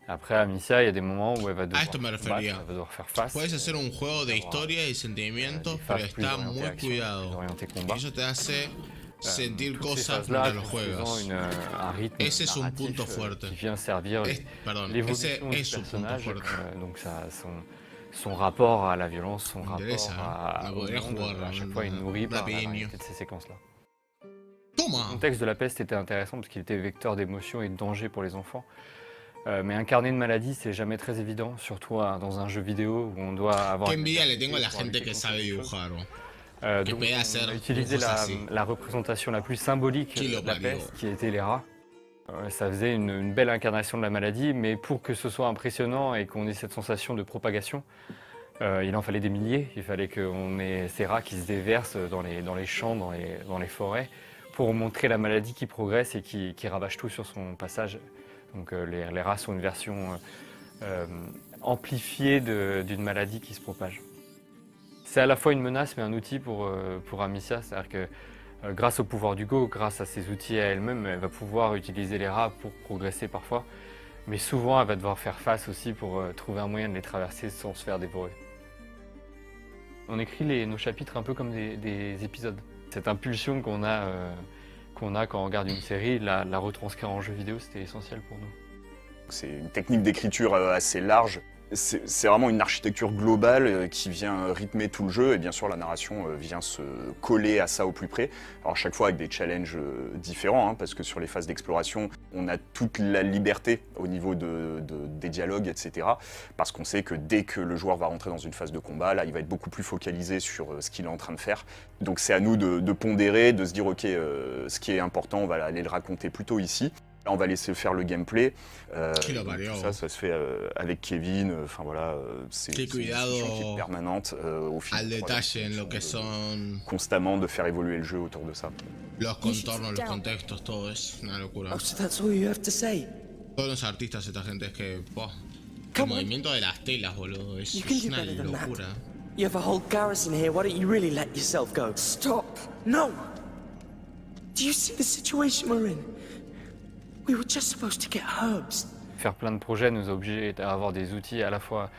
Après, Amicia, il y a des moments où elle va devoir, elle va devoir faire face. Puedes hacer un juego de historia y sentimientos, pero está muy cuidado. Y eso te hace sentir cosas mientras lo juegas. Ese es un punto fuerte. Qui vient servir l'évolution du personnage, donc ça, son rapport à la violence, son rapport au monde, à chaque fois il nourrit par la variété de ces séquences-là. Le contexte de la peste était intéressant parce qu'il était vecteur d'émotions et de danger pour les enfants. Mais incarner une maladie, c'est jamais très évident, surtout dans un jeu vidéo où on doit avoir... Qué envidia le tengo a la gente que sabe dibujar. Donc on a utilisé la représentation la plus symbolique de la peste, qui était les rats. Ça faisait une belle incarnation de la maladie, mais pour que ce soit impressionnant et qu'on ait cette sensation de propagation, il en fallait des milliers. Il fallait qu'on ait ces rats qui se déversent dans les champs, dans les forêts, pour montrer la maladie qui progresse et qui ravage tout sur son passage. Donc les rats sont une version amplifiée d'une maladie qui se propage. C'est à la fois une menace mais un outil pour Amicia, c'est-à-dire que grâce au pouvoir d'Hugo, grâce à ses outils à elle-même, elle va pouvoir utiliser les rats pour progresser parfois, mais souvent elle va devoir faire face aussi pour trouver un moyen de les traverser sans se faire dévorer. On écrit nos chapitres un peu comme des épisodes. Cette impulsion qu'on qu'on a quand on regarde une série, la retranscrire en jeu vidéo, c'était essentiel pour nous. C'est une technique d'écriture assez large. C'est vraiment une architecture globale qui vient rythmer tout le jeu et bien sûr la narration vient se coller à ça au plus près. Alors chaque fois avec des challenges différents parce que sur les phases d'exploration on a toute la liberté au niveau des dialogues etc. Parce qu'on sait que dès que le joueur va rentrer dans une phase de combat, là il va être beaucoup plus focalisé sur ce qu'il est en train de faire. Donc c'est à nous de pondérer, de se dire ok ce qui est important on va aller le raconter plutôt ici. Là, on va laisser faire le gameplay. Ça se fait avec Kevin. Enfin voilà, c'est une discussion qui est permanente au fil al detalle en lo que son constamment de faire évoluer le jeu autour de ça. Los contornos, los contextos, todo es una locura. Oh, so that's all you have to say. Todos los artistas, esta gente es que, el movimiento de las telas, boludo, es una locura. You have a whole garrison here. Why don't you really let yourself go? Stop! No! Do you see the situation we're in? We were just supposed to get herbs. Faire plein de projets nous a obligés à avoir des outils à la fois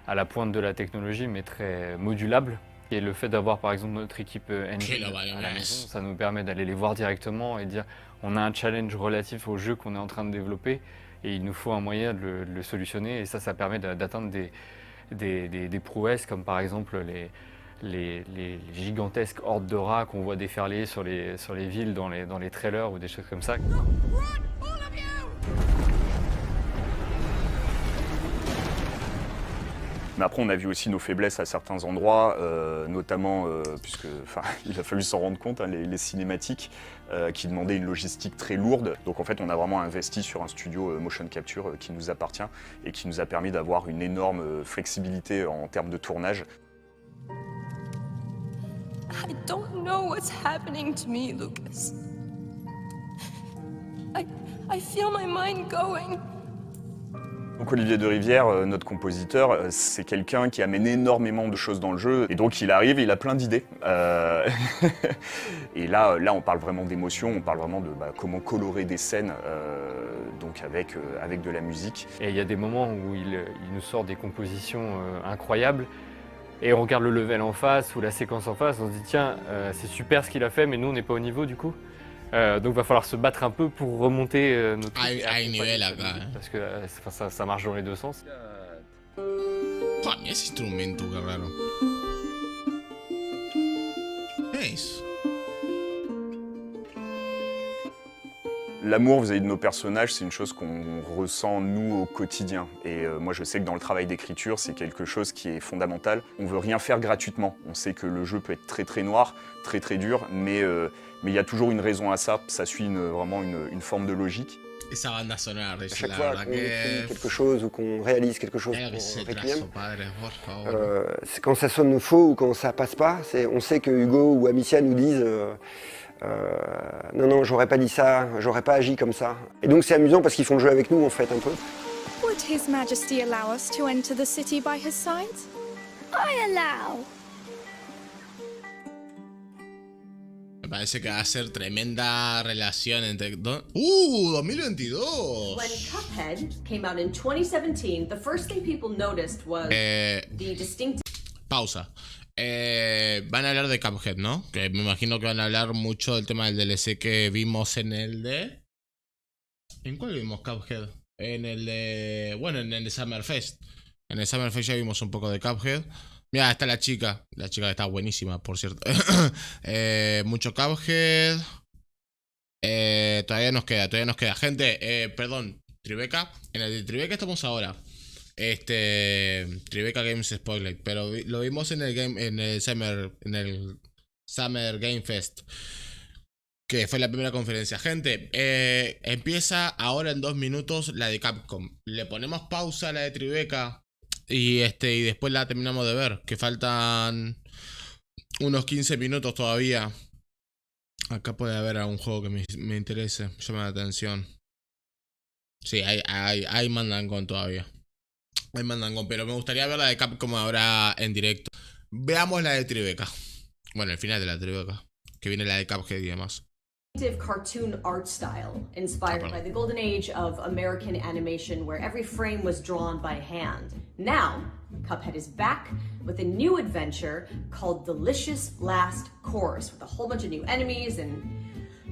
à la pointe de la technologie, mais très modulables. Et le fait d'avoir par exemple notre équipe engine à la maison, ça nous permet d'aller les voir directement et dire on a un challenge relatif au jeu qu'on est en train de développer et il nous faut un moyen de le solutionner. Et ça permet d'atteindre des prouesses comme par exemple les gigantesques hordes de rats qu'on voit déferler sur les villes dans les trailers ou des choses comme ça. Mais après, on a vu aussi nos faiblesses à certains endroits, notamment, puisque il a fallu s'en rendre compte, les cinématiques qui demandaient une logistique très lourde. Donc en fait, on a vraiment investi sur un studio motion capture qui nous appartient et qui nous a permis d'avoir une énorme flexibilité en termes de tournage. I don't know what's happening to me, Lucas. I feel my mind going. Donc Olivier de Rivière, notre compositeur, c'est quelqu'un qui amène énormément de choses dans le jeu. Et donc il arrive, il a plein d'idées. Et là, on parle vraiment d'émotion, on parle vraiment de comment colorer des scènes donc avec de la musique. Et il y a des moments où il nous sort des compositions incroyables. Et on regarde le level en face ou la séquence en face, on se dit tiens, c'est super ce qu'il a fait, mais nous on n'est pas au niveau du coup. Donc il va falloir se battre un peu pour remonter notre parce que ça marche dans les deux sens. Ese instrumento, qué raro. ¿Qué es? L'amour vis-à-vis de nos personnages, c'est une chose qu'on ressent nous au quotidien. Et moi je sais que dans le travail d'écriture, c'est quelque chose qui est fondamental. On veut rien faire gratuitement. On sait que le jeu peut être très très noir, très très dur, mais il y a toujours une raison à ça. Ça suit vraiment une forme de logique. Et ça va sonner à chaque fois qu'on écrit quelque chose ou qu'on réalise quelque chose pour Requiem, c'est quand ça sonne faux ou quand ça passe pas, on sait que Hugo ou Amicia nous disent non, j'aurais pas dit ça, j'aurais pas agi comme ça. Et donc c'est amusant parce qu'ils font le jeu avec nous en fait un peu. Would His Majesty allow us to enter the city by his side? I allow. Me parece que va a ser tremenda relación entre... 2022! When Cuphead came out in 2017, the first thing people noticed was the distinct... Pausa. Van a hablar de Cuphead, ¿no? Que me imagino que van a hablar mucho del tema del DLC que vimos en el de... ¿En cuál vimos Cuphead? En el de... Bueno, en el de Summer Fest. En el Summer Fest ya vimos un poco de Cuphead. Mira, está la chica. La chica está buenísima, por cierto. Mucho Cuphead. Todavía nos queda. Gente, perdón, Tribeca. En el de Tribeca estamos ahora. Tribeca Games Spotlight. Pero lo vimos en el Summer Game Fest. Que fue la primera conferencia. Gente, empieza ahora en 2 minutos la de Capcom. Le ponemos pausa a la de Tribeca. Y después la terminamos de ver. Que faltan unos 15 minutos todavía. Acá puede haber algún juego que me interese. Llame la atención. Sí, hay mandangón todavía. Hay mandangón. Pero me gustaría ver la de Capcom ahora en directo. Veamos la de Tribeca. Bueno, el final de la Tribeca. Que viene la de Cuphead y demás. Cartoon art style inspired by the golden age of American animation where every frame was drawn by hand. Now, Cuphead is back with a new adventure called Delicious Last Course with a whole bunch of new enemies and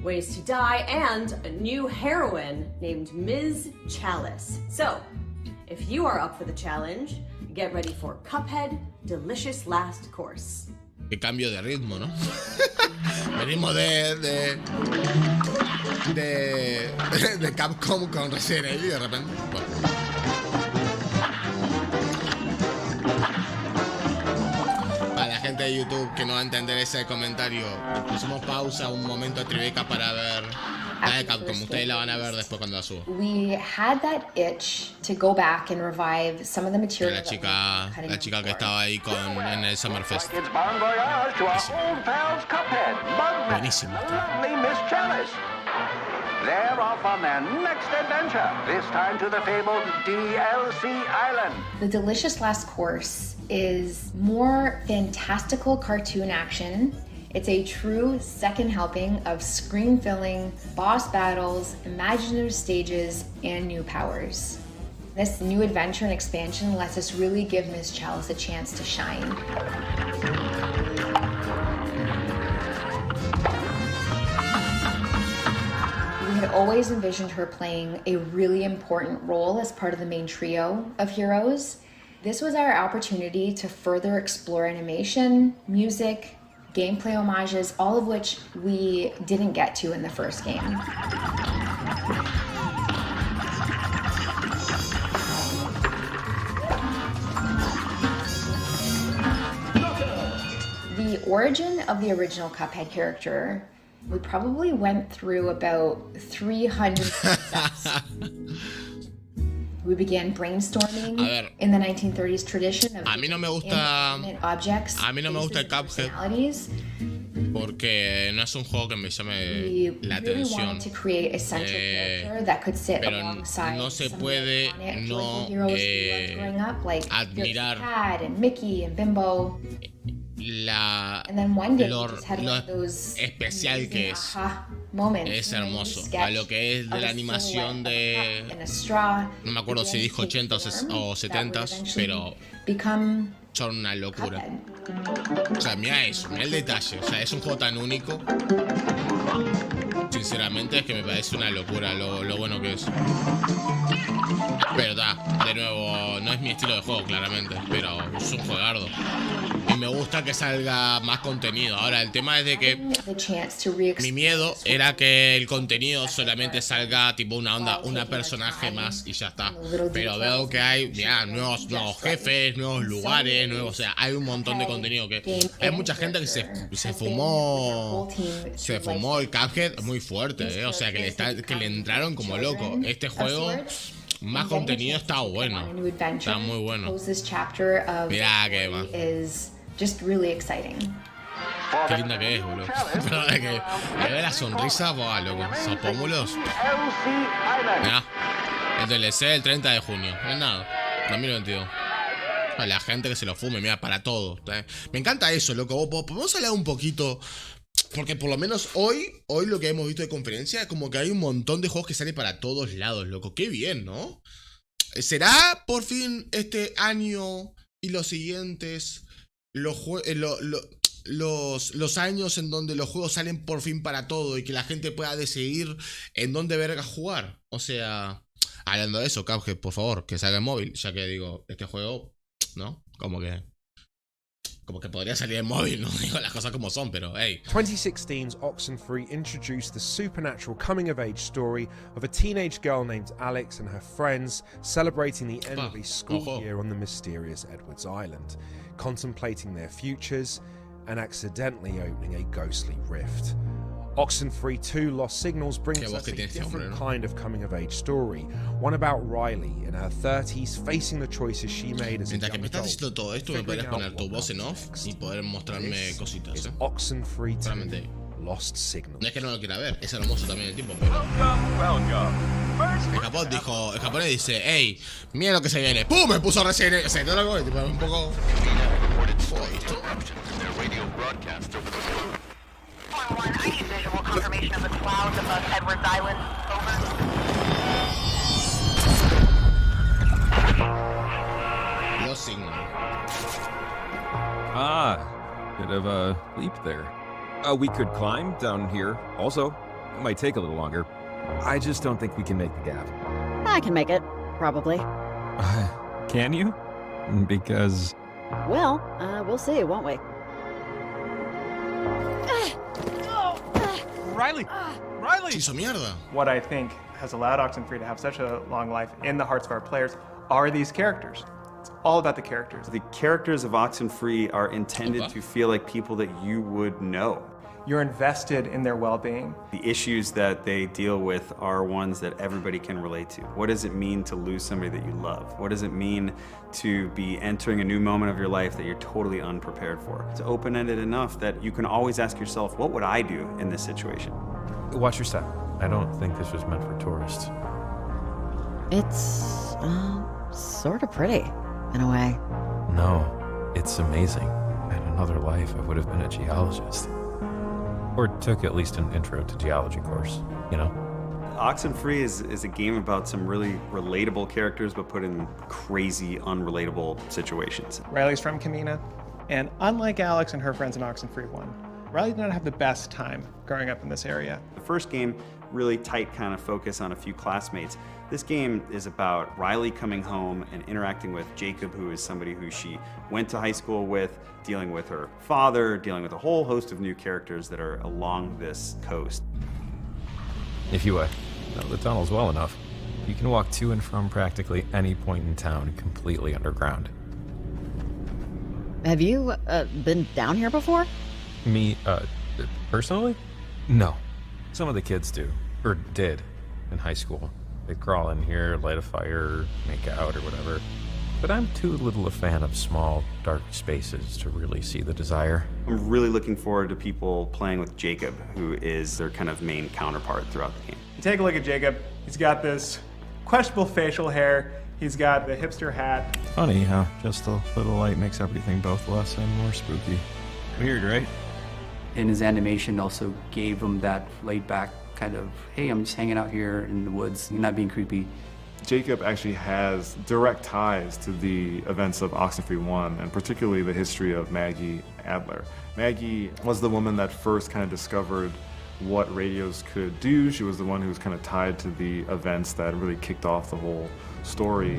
ways to die, and a new heroine named Ms. Chalice. So, if you are up for the challenge, get ready for Cuphead Delicious Last Course. Qué cambio de ritmo, ¿no? Venimos de Capcom con Resident Evil y de repente. Bueno. Para la gente de YouTube que no va a entender ese comentario, pusimos pausa un momento a Tribeca para ver la de Capcom. Ustedes la van a ver después cuando la subo. We had that itch to go back and revive some of the material. La chica que estaba ahí en el Summerfest. Buenísimo. They're off on their next adventure, this time to the fabled DLC Island. The Delicious Last Course is more fantastical cartoon action. It's a true second helping of screen-filling, boss battles, imaginative stages, and new powers. This new adventure and expansion lets us really give Ms. Chalice a chance to shine. We had always envisioned her playing a really important role as part of the main trio of heroes. This was our opportunity to further explore animation, music, gameplay homages, all of which we didn't get to in the first game. The origin of the original Cuphead character, we probably went through about 300 steps. We began brainstorming in the 1930s tradition of inanimate objects. A mí no me gusta el Cuphead porque no es un juego que me llame la atención. Pero no se puede no admirar lo especial que es. Es hermoso. A lo que es de la animación de... No me acuerdo si dijo 80 o 70, pero son una locura. O sea, mira eso, mira el detalle. O sea, es un juego tan único. Sinceramente es que me parece una locura lo bueno que es. Pero de nuevo, no es mi estilo de juego, claramente, pero es un juegardo. Y me gusta que salga más contenido. Ahora, el tema es de que mi miedo era que el contenido solamente salga tipo una personaje más y ya está. Pero veo que hay, mirá, nuevos jefes, nuevos lugares, o sea, hay un montón de contenido que hay mucha gente que se fumó el Cuphead muy fuerte, o sea, que le entraron como loco. Este juego, más contenido, está bueno. Está muy bueno. Mirá que más. Just really exciting. Qué linda que es, boludo. Pero es que me ve la sonrisa, loco. Esos pómulos. Mirá, el DLC del 30 de junio. No es nada. 2022. A la gente que se lo fume, mira, para todo. Me encanta eso, loco. Podemos hablar un poquito. Porque por lo menos hoy lo que hemos visto de conferencia es como que hay un montón de juegos que salen para todos lados, loco. Qué bien, ¿no? ¿Será por fin este año y los siguientes los años en donde los juegos salen por fin para todo y que la gente pueda decidir en dónde verga jugar? O sea, hablando de eso, Cuphead, por favor, que salga en móvil, ya que digo, este juego, ¿no? Como que podría salir en móvil, no digo las cosas como son, pero hey. 2016's Oxenfree introduced the supernatural coming-of-age story of a teenage girl named Alex and her friends celebrating the end of a school year on the mysterious Edwards Island, contemplating their futures and accidentally opening a ghostly rift. Oxenfree 2 Lost Signals brings us a different kind of coming-of-age story, one about Riley in her 30s facing the choices she made as a young adult. Mientras que me estás diciendo todo esto, me podrías poner tu voz en off y poder mostrarme cositas, ¿eh? Oxenfree 2 Lost Signals. No es que no lo quiera ver, es hermoso también el tipo, pero... El japonés dice, hey, mira lo que se viene. ¡Pum! Me puso recién, o sea, todo lo que tipo, un poco... I need visual confirmation of the clouds above Edwards Island. Over. No signal. Bit of a leap there. We could climb down here, also. It might take a little longer. I just don't think we can make the gap. I can make it, probably. Can you? Because... Well, we'll see, won't we? Riley! Riley! Hizo mierda. What I think has allowed Oxenfree to have such a long life in the hearts of our players are these characters. It's all about the characters. The characters of Oxenfree are intended to feel like people that you would know. You're invested in their well-being. The issues that they deal with are ones that everybody can relate to. What does it mean to lose somebody that you love? What does it mean to be entering a new moment of your life that you're totally unprepared for? It's open-ended enough that you can always ask yourself, what would I do in this situation? Watch your step. I don't think this was meant for tourists. It's, sort of pretty, in a way. No, it's amazing. In another life, I would have been a geologist. Or took at least an intro to geology course, you know? Oxenfree is a game about some really relatable characters, but put in crazy, unrelatable situations. Riley's from Kamina, and unlike Alex and her friends in Oxenfree 1, Riley did not have the best time growing up in this area. The first game, really tight kind of focus on a few classmates. This game is about Riley coming home and interacting with Jacob, who is somebody who she went to high school with, dealing with her father, dealing with a whole host of new characters that are along this coast. If you know the tunnels well enough, you can walk to and from practically any point in town completely underground. Have you, been down here before? Me, personally? No. Some of the kids do, or did, in high school. They'd crawl in here, light a fire, make out, or whatever. But I'm too little a fan of small, dark spaces to really see the desire. I'm really looking forward to people playing with Jacob, who is their kind of main counterpart throughout the game. You take a look at Jacob. He's got this questionable facial hair. He's got the hipster hat. Funny how just a little light makes everything both less and more spooky. Weird, right? And his animation also gave him that laid-back kind of, hey, I'm just hanging out here in the woods, not being creepy. Jacob actually has direct ties to the events of Oxenfree 1, and particularly the history of Maggie Adler. Maggie was the woman that first kind of discovered what radios could do. She was the one who was kind of tied to the events that really kicked off the whole story.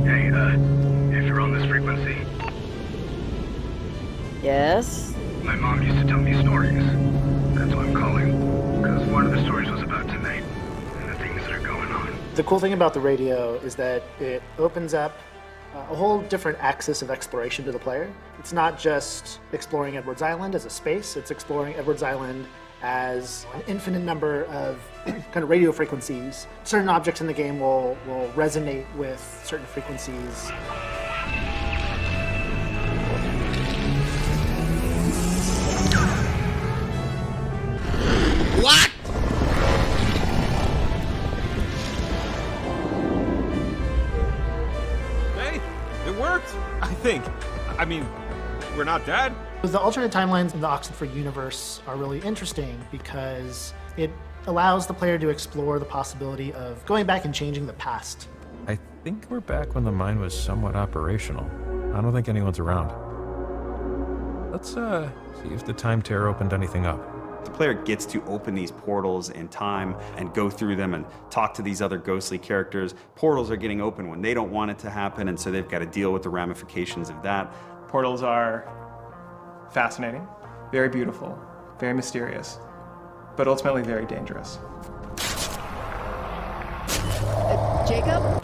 Hey, if you're on this frequency. Yes? My mom used to tell me stories. That's why I'm calling. Because one of the stories was about tonight and the things that are going on. The cool thing about the radio is that it opens up a whole different axis of exploration to the player. It's not just exploring Edwards Island as a space, it's exploring Edwards Island as an infinite number of kind of radio frequencies. Certain objects in the game will resonate with certain frequencies. What? Hey, it worked, I think. I mean, we're not dead. The alternate timelines in the Oxenfree universe are really interesting because it allows the player to explore the possibility of going back and changing the past. I think we're back when the mine was somewhat operational. I don't think anyone's around. Let's see if the time tear opened anything up. The player gets to open these portals in time and go through them and talk to these other ghostly characters. Portals are getting open when they don't want it to happen, and so they've got to deal with the ramifications of that. Portals are fascinating, very beautiful, very mysterious, but ultimately very dangerous. Jacob?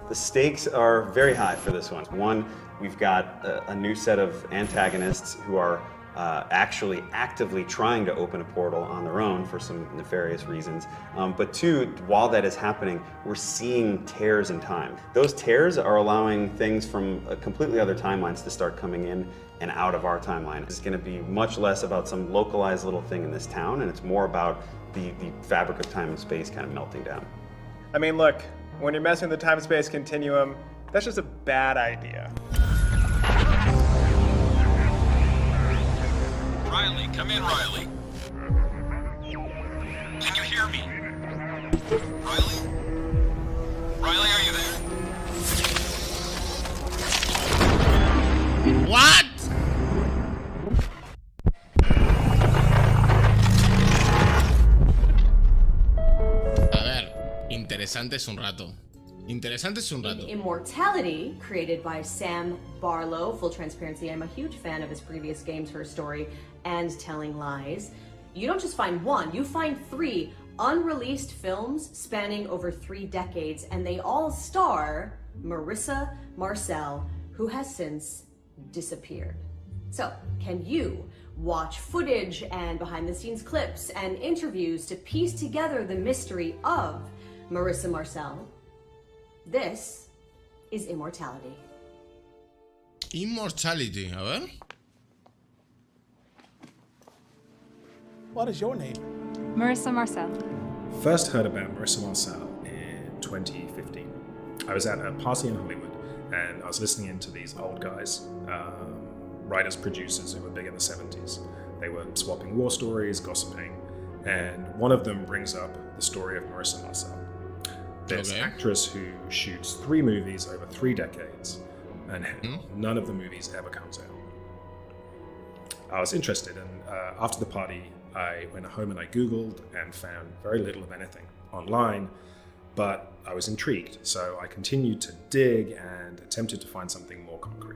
The stakes are very high for this one. One, we've got a new set of antagonists who are actually actively trying to open a portal on their own for some nefarious reasons. But two, while that is happening, we're seeing tears in time. Those tears are allowing things from completely other timelines to start coming in and out of our timeline. It's going to be much less about some localized little thing in this town, and it's more about the fabric of time and space kind of melting down. I mean, look, when you're messing with the time-space continuum, that's just a bad idea. Riley, come in, Riley. Can you hear me? Riley? Riley, are you there? What? interesante es un rato. Interesante es un rato. Immortality, created by Sam Barlow. Full transparency, I'm a huge fan of his previous games for story and telling lies. You don't just find one, you find 3 unreleased films spanning over 3 decades, and they all star Marissa Marcel, who has since disappeared. So, can you watch footage and behind-the-scenes clips and interviews to piece together the mystery of Marissa Marcel? This is Immortality. Immortality, a ver. What is your name? Marissa Marcel. First heard about Marissa Marcel in 2015. I was at a party in Hollywood and I was listening into these old guys, writers, producers who were big in the 70s. They were swapping war stories, gossiping, and one of them brings up the story of Marissa Marcel. There's an actress who shoots 3 movies over 3 decades, and none of the movies ever comes out. I was interested, and after the party, I went home and I Googled and found very little of anything online, but I was intrigued, so I continued to dig and attempted to find something more concrete.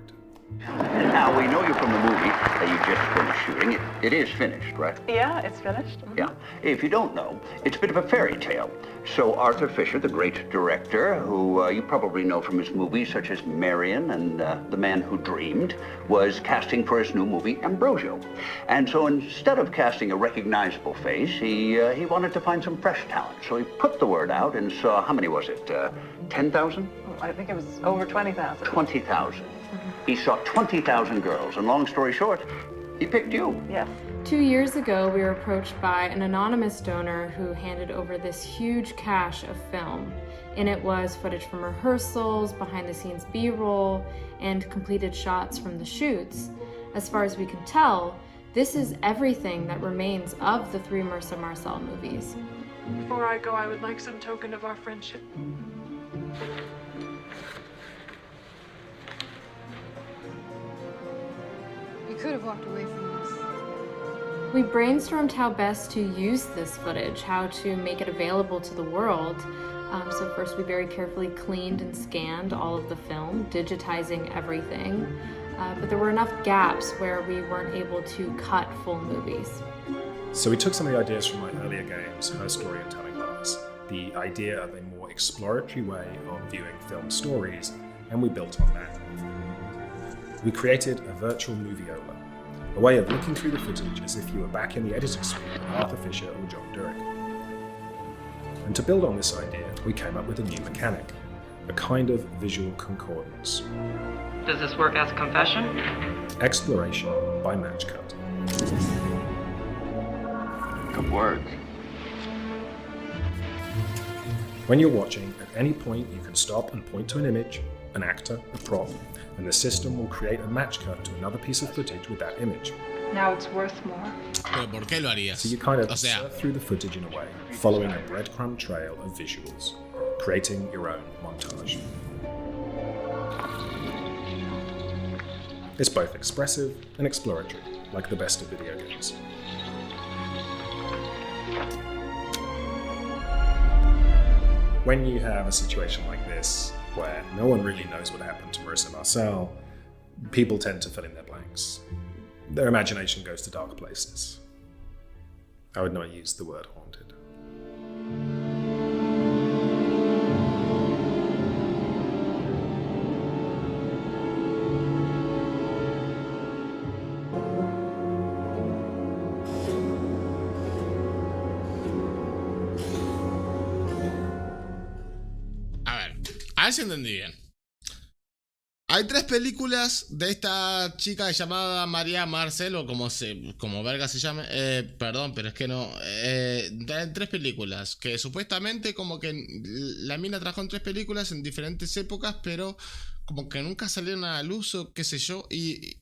Now, we know you from the movie that you just finished shooting. It is finished, right? Yeah, it's finished. Yeah. If you don't know, it's a bit of a fairy tale. So Arthur Fisher, the great director, who you probably know from his movies such as Marion and The Man Who Dreamed, was casting for his new movie, Ambrosio. And so instead of casting a recognizable face, he wanted to find some fresh talent. So he put the word out and saw, how many was it, 10,000? I think it was over 20,000. 20,000. He saw 20,000 girls, and long story short, he picked you. Yes. 2 years ago, we were approached by an anonymous donor who handed over this huge cache of film. In it was footage from rehearsals, behind-the-scenes B-roll, and completed shots from the shoots. As far as we can tell, this is everything that remains of the 3 Marissa Marcel movies. Before I go, I would like some token of our friendship. You could have walked away from this. We brainstormed how best to use this footage, how to make it available to the world. So first we very carefully cleaned and scanned all of the film, digitizing everything. But there were enough gaps where we weren't able to cut full movies. So we took some of the ideas from my earlier games, Her Story and Telling Lies, the idea of a more exploratory way of viewing film stories, and we built on that. We created a virtual movieola, a way of looking through the footage as if you were back in the editing suite with Arthur Fisher or John Durick. And to build on this idea, we came up with a new mechanic, a kind of visual concordance. Does this work as a confession? Exploration by match cut. Good words. When you're watching, at any point you can stop and point to an image, an actor, a prop, and the system will create a match cut to another piece of footage with that image. Now it's worth more. Pero ¿por qué lo harías? So you kind of O sea, surf through the footage in a way, following a breadcrumb trail of visuals, creating your own montage. It's both expressive and exploratory, like the best of video games. When you have a situation like this, where no one really knows what happened to Marissa Marcel, people tend to fill in their blanks. Their imagination goes to dark places. I would not use the word haunted. A ver si entendí bien. Hay 3 películas de esta chica llamada María Marcel, o como verga se llame. Perdón, pero es que no. 3 películas que supuestamente como que la mina trabajó en 3 películas en diferentes épocas, pero como que nunca salieron a la luz o qué sé yo. Y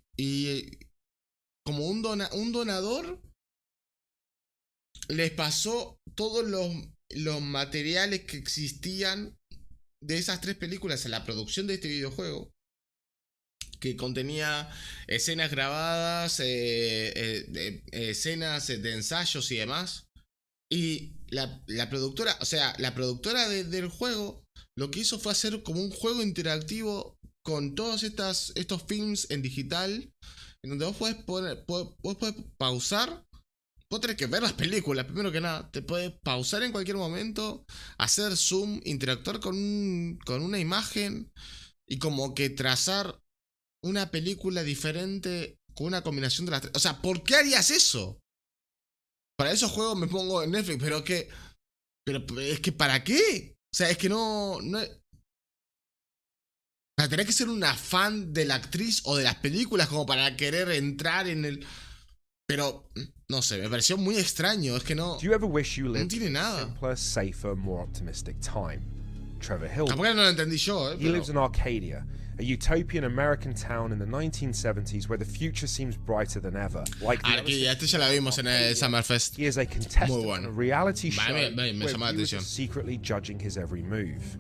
como un donador les pasó todos los materiales que existían de esas 3 películas a la producción de este videojuego, que contenía escenas grabadas, escenas de ensayos y demás, y la productora, o sea, la productora del juego lo que hizo fue hacer como un juego interactivo con todos estos films en digital, en donde vos podés pausar. Vos tenés que ver las películas, primero que nada. Te puedes pausar en cualquier momento, hacer zoom, interactuar con una imagen y como que trazar una película diferente con una combinación de las tres. O sea, ¿por qué harías eso? Para esos juegos me pongo en Netflix, pero es que ¿para qué? O sea, es que no o sea, tenés que ser una fan de la actriz o de las películas como para querer entrar en el... Pero, no sé, me pareció muy extraño, es que no... Do you ever wish you lived tiene nada. in a simpler, safer, more optimistic time? Trevor Hill. Tampoco no lo entendí yo, He pero... lives in Arcadia, a utopian American town in the 1970s where the future seems brighter than ever. Like Arcadia, ya la vimos en el Summerfest. He is a contestant Muy bueno. in a reality show me where llama la viewers atención. are secretly judging his every move.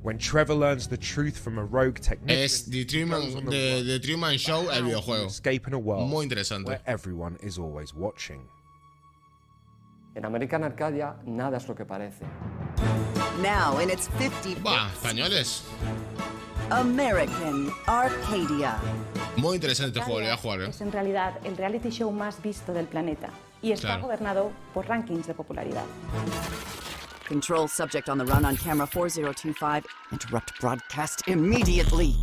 When Trevor learns the truth from a rogue technician, Es The Truman Show, el videojuego. Escape in a world Muy interesante. where everyone is always watching. En American Arcadia nada es lo que parece. Now in its 50th Bah, españoles. American Arcadia. Muy interesante este juego, le voy a jugar, Es en realidad el reality show más visto del planeta y está Claro. gobernado por rankings de popularidad. Control subject on the run on camera 4025. Interrupt broadcast immediately.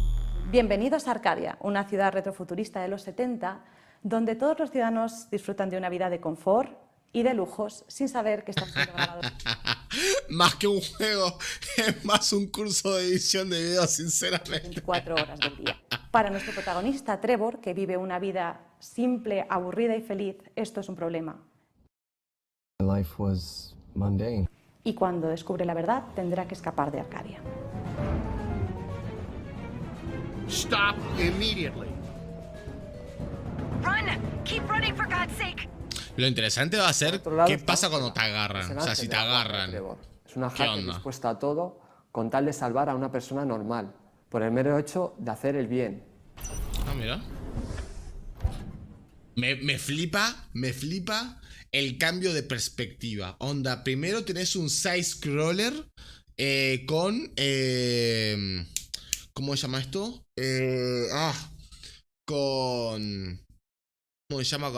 Bienvenidos a Arcadia, una ciudad retrofuturista de los 70, donde todos los ciudadanos disfrutan de una vida de confort y de lujos sin saber que están siendo grabados. Más que un juego, es más un curso de edición de video, sinceramente. 24 horas del día. Para nuestro protagonista, Trevor, que vive una vida simple, aburrida y feliz, esto es un problema. My life was mundane. Y cuando descubre la verdad, tendrá que escapar de Arcadia. Stop immediately. Run! Keep running for God's sake. Lo interesante va a ser qué pasa cuando te agarran. O sea, si te agarran. Es una ¿Qué hacker onda? dispuesta a todo con tal de salvar a una persona normal, por el mero hecho de hacer el bien. Ah, mira. Me flipa el cambio de perspectiva. Onda, primero tenés un side-scroller con... ¿cómo se llama esto? Con... ¿Cómo se llama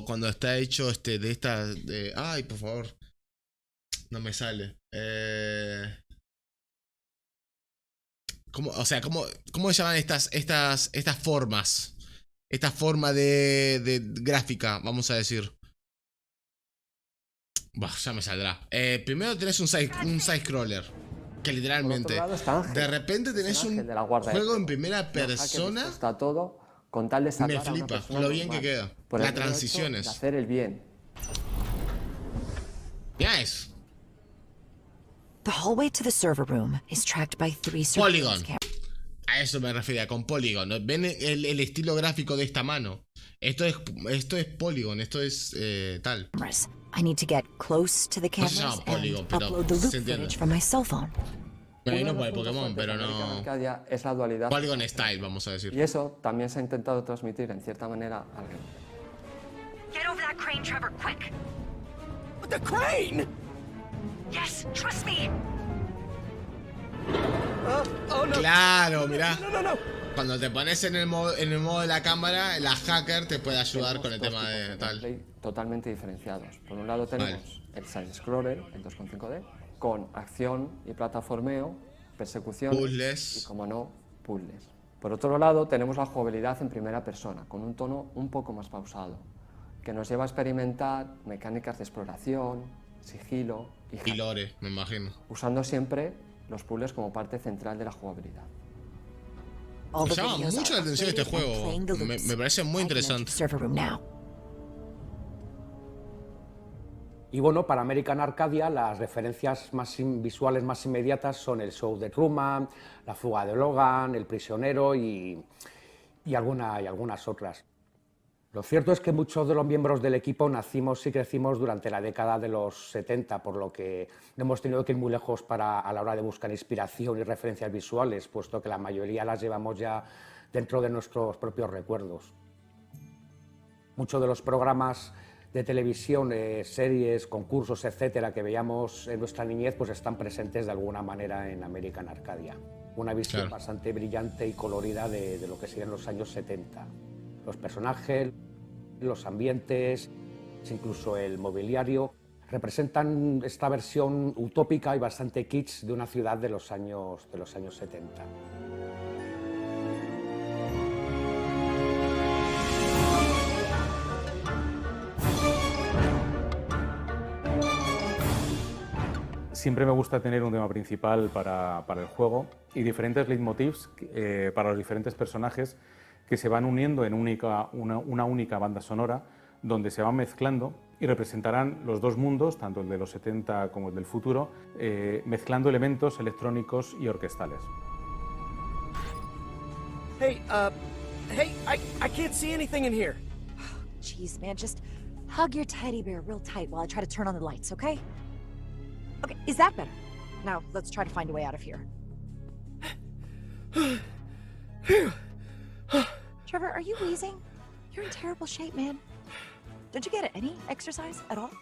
cuando está hecho de esta... ay, por favor. No me sale. ¿Cómo se llaman estas formas? Esta forma de gráfica, vamos a decir. Bah, ya me saldrá. Primero tenés un side-scroller. Que literalmente. De repente tenés un juego en primera persona. Está todo con tal de salvar Me flipa lo bien que queda. Las transiciones. De hacer el bien. Nice. The hallway to the server room is tracked by 3 Polygon. surveillance cameras. A eso me refería, con Polygon. ¿Ven el estilo gráfico de esta mano? Esto es Polygon, esto es tal. I need to get close to the No se cameras llama Polygon, and pero upload the se loop entiende. footage from my cell phone. Me vino por el Pokémon, pero no... Arcadia es la dualidad. Polygon Style, vamos a decir. Y eso también se ha intentado transmitir en cierta manera al game. Get over that crane, Trevor, quick. The crane? Yes, trust me. Oh no. Claro, mirá. No. Cuando te pones en el modo de la cámara, la hacker te puede ayudar con el tema de tal. Totalmente diferenciados. Por un lado tenemos el side-scroller, el 2.5D, con acción y plataformeo, persecución y, como no, puzzles. Por otro lado tenemos la jugabilidad en primera persona, con un tono un poco más pausado, que nos lleva a experimentar mecánicas de exploración, sigilo y lore, me imagino. Usando siempre los puzzles como parte central de la jugabilidad. Me llama mucho la atención este juego. Me parece muy interesante. Y bueno, para American Arcadia las referencias visuales más inmediatas son el show de Truman, la fuga de Logan, El prisionero y algunas otras. Lo cierto es que muchos de los miembros del equipo nacimos y crecimos durante la década de los 70, por lo que no hemos tenido que ir muy lejos a la hora de buscar inspiración y referencias visuales, puesto que la mayoría las llevamos ya dentro de nuestros propios recuerdos. Muchos de los programas de televisión, series, concursos, etcétera, que veíamos en nuestra niñez, pues están presentes de alguna manera en American Arcadia. Una visión bastante brillante y colorida de lo que serían los años 70. Los personajes, los ambientes, incluso el mobiliario, representan esta versión utópica y bastante kitsch de una ciudad de los años 70. Siempre me gusta tener un tema principal para el juego y diferentes leitmotivs para los diferentes personajes que se van uniendo en una única banda sonora donde se van mezclando y representarán los dos mundos, tanto el de los 70 como el del futuro, mezclando elementos electrónicos y orquestales. Hey, I can't see anything in here. Jeez, man, just hug your teddy bear real tight while I try to turn on the lights, okay? Okay, is that better? Now, let's try to find a way out of here. Trevor, are you wheezing? You're in terrible shape, man. Don't you get any exercise at all?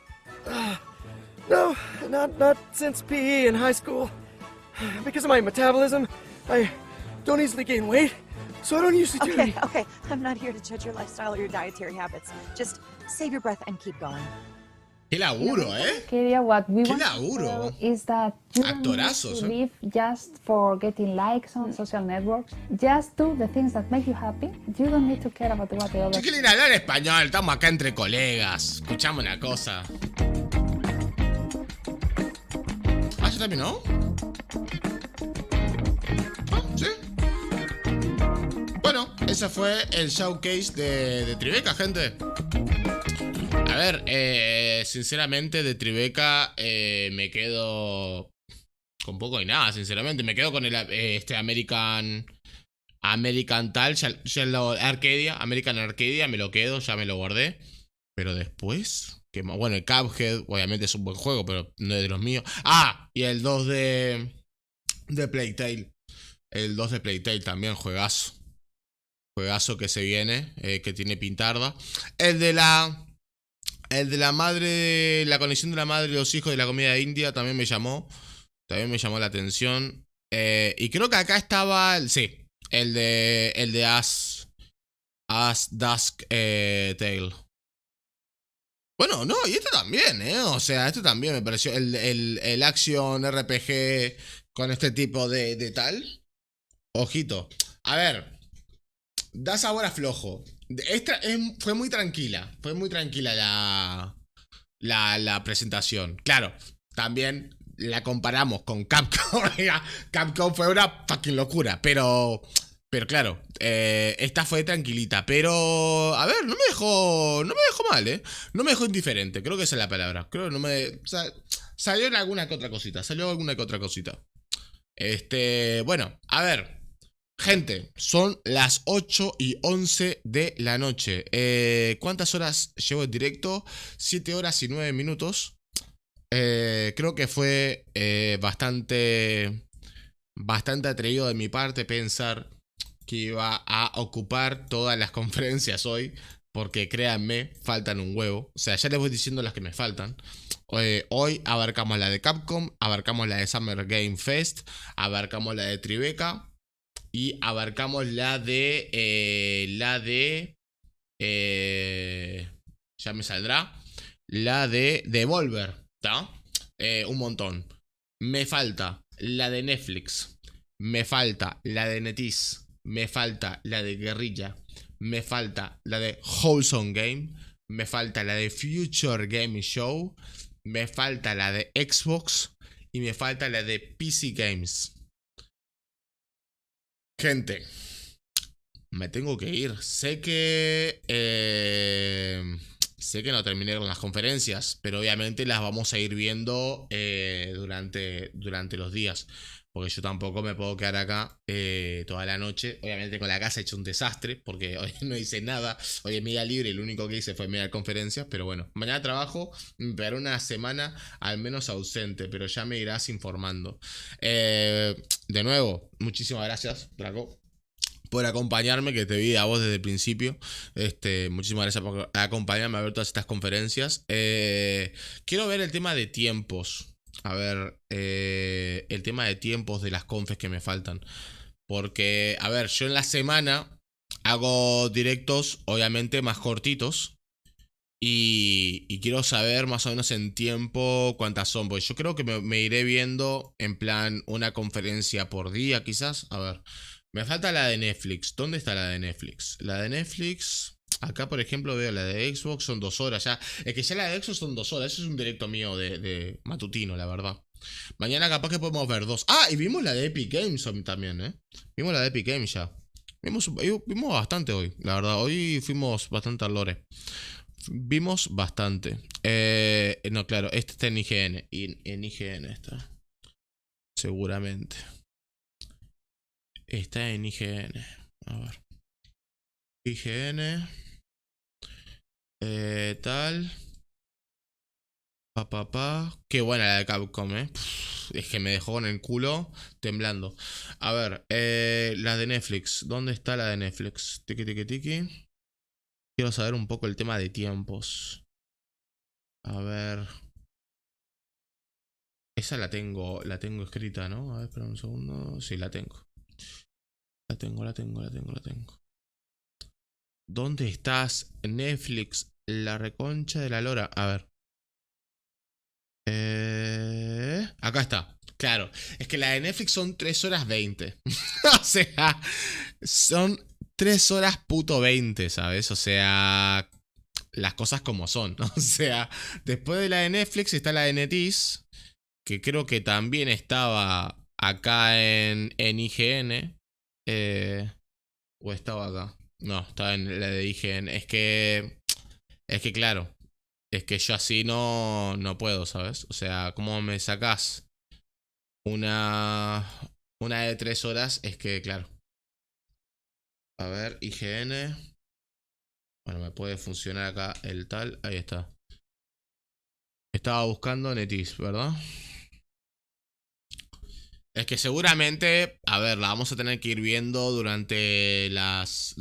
No, not since PE in high school. Because of my metabolism, I don't easily gain weight, so I don't usually do any... Okay, I'm not here to judge your lifestyle or your dietary habits. Just save your breath and keep going. ¡Qué laburo, eh! What we ¡Qué want laburo! is that you don't need Actorazos, to eh. live just for getting likes on social networks. Just do the things that make you happy. You don't need to care about what the others. Chiquilín, hablar español, estamos acá entre colegas. Escuchame una cosa. ¿Ah, ya terminó? Ah, sí. Bueno, ese fue el showcase de Tribeca, gente. A ver, sinceramente de Tribeca me quedo con poco y nada, sinceramente. Me quedo con el American tal, ya lo American Arcadia, me lo quedo, ya me lo guardé. Pero después, bueno, el Cuphead obviamente es un buen juego, pero no es de los míos. Ah, y el 2 de Playtale. El 2 de Playtale también, juegazo. Juegazo que se viene, que tiene pintarda. El de la madre, la conexión de la madre y los hijos de la comida india también me llamó la atención. Y creo que acá estaba, sí, el de As Dusk Tale. Bueno, no, y este también, o sea, este también me pareció el action RPG con este tipo de tal. Ojito. A ver, da sabor a flojo. Fue muy tranquila la presentación. Claro, también la comparamos con Capcom. Capcom fue una fucking locura, pero claro, esta fue tranquilita. Pero, a ver, no me dejó mal, no me dejó indiferente, creo que esa es la palabra. Creo que no me... O sea, salió alguna que otra cosita. Bueno, a ver. Gente, son las 8:11 de la noche. ¿Cuántas horas llevo en directo? 7 horas y 9 minutos. Creo que fue bastante atrevido de mi parte pensar que iba a ocupar todas las conferencias hoy. Porque créanme, faltan un huevo. O sea, ya les voy diciendo las que me faltan. Hoy abarcamos la de Capcom, abarcamos la de Summer Game Fest, abarcamos la de Tribeca. Y abarcamos la de ya me saldrá. La de Devolver, ¿está? Un montón. Me falta la de Netflix. Me falta la de NetEase. Me falta la de Guerrilla. Me falta la de Wholesome Game. Me falta la de Future Game Show. Me falta la de Xbox. Y me falta la de PC Games. Gente, me tengo que ir. Sé que no terminé con las conferencias, pero obviamente las vamos a ir viendo durante los días. Porque yo tampoco me puedo quedar acá toda la noche. Obviamente con la casa he hecho un desastre, porque hoy no hice nada. Hoy es mi día libre y lo único que hice fue mirar conferencias. Pero bueno, mañana trabajo, me pegaré una semana al menos ausente, pero ya me irás informando. De nuevo, muchísimas gracias, Draco, por acompañarme, que te vi a vos desde el principio. Muchísimas gracias por acompañarme a ver todas estas conferencias. Quiero ver el tema de tiempos. A ver, el tema de tiempos de las confes que me faltan. Porque, a ver, yo en la semana hago directos, obviamente, más cortitos. Y quiero saber más o menos en tiempo cuántas son. Pues yo creo que me iré viendo en plan una conferencia por día, quizás. A ver, me falta la de Netflix. ¿Dónde está la de Netflix? La de Netflix. Acá, por ejemplo, veo la de Xbox, son 2 horas ya. Es que ya la de Xbox son 2 horas. Eso es un directo mío de matutino, la verdad. Mañana capaz que podemos ver 2. Ah, y vimos la de Epic Games también, ¿eh? Vimos la de Epic Games ya. Vimos bastante hoy, la verdad. Hoy fuimos bastante al lore. Vimos bastante. No, claro, este está en IGN. En IGN está. Seguramente. Está en IGN. A ver. IGN. Tal. Qué buena la de Capcom, es que me dejó con el culo temblando. A ver, la de Netflix. ¿Dónde está la de Netflix? Tiki tiki tiki. Quiero saber un poco el tema de tiempos. A ver. Esa la tengo escrita, ¿no? A ver, espera un segundo. Sí, la tengo. La tengo. ¿Dónde estás? Netflix, la reconcha de la lora. A ver. Acá está. Claro. Es que la de Netflix son 3 horas 20. O sea, son 3 horas puto 20, ¿sabes? O sea, las cosas como son. O sea, después de la de Netflix está la de NetEase, que creo que también estaba acá en IGN. ¿O estaba acá? No, estaba en la de IGN. Es que claro. Es que yo así no puedo, ¿sabes? O sea, ¿cómo me sacás una de 3 horas? Es que, claro. A ver, IGN. Bueno, me puede funcionar acá el tal. Ahí está. Estaba buscando NetEase, ¿verdad? Es que seguramente, a ver, la vamos a tener que ir viendo durante las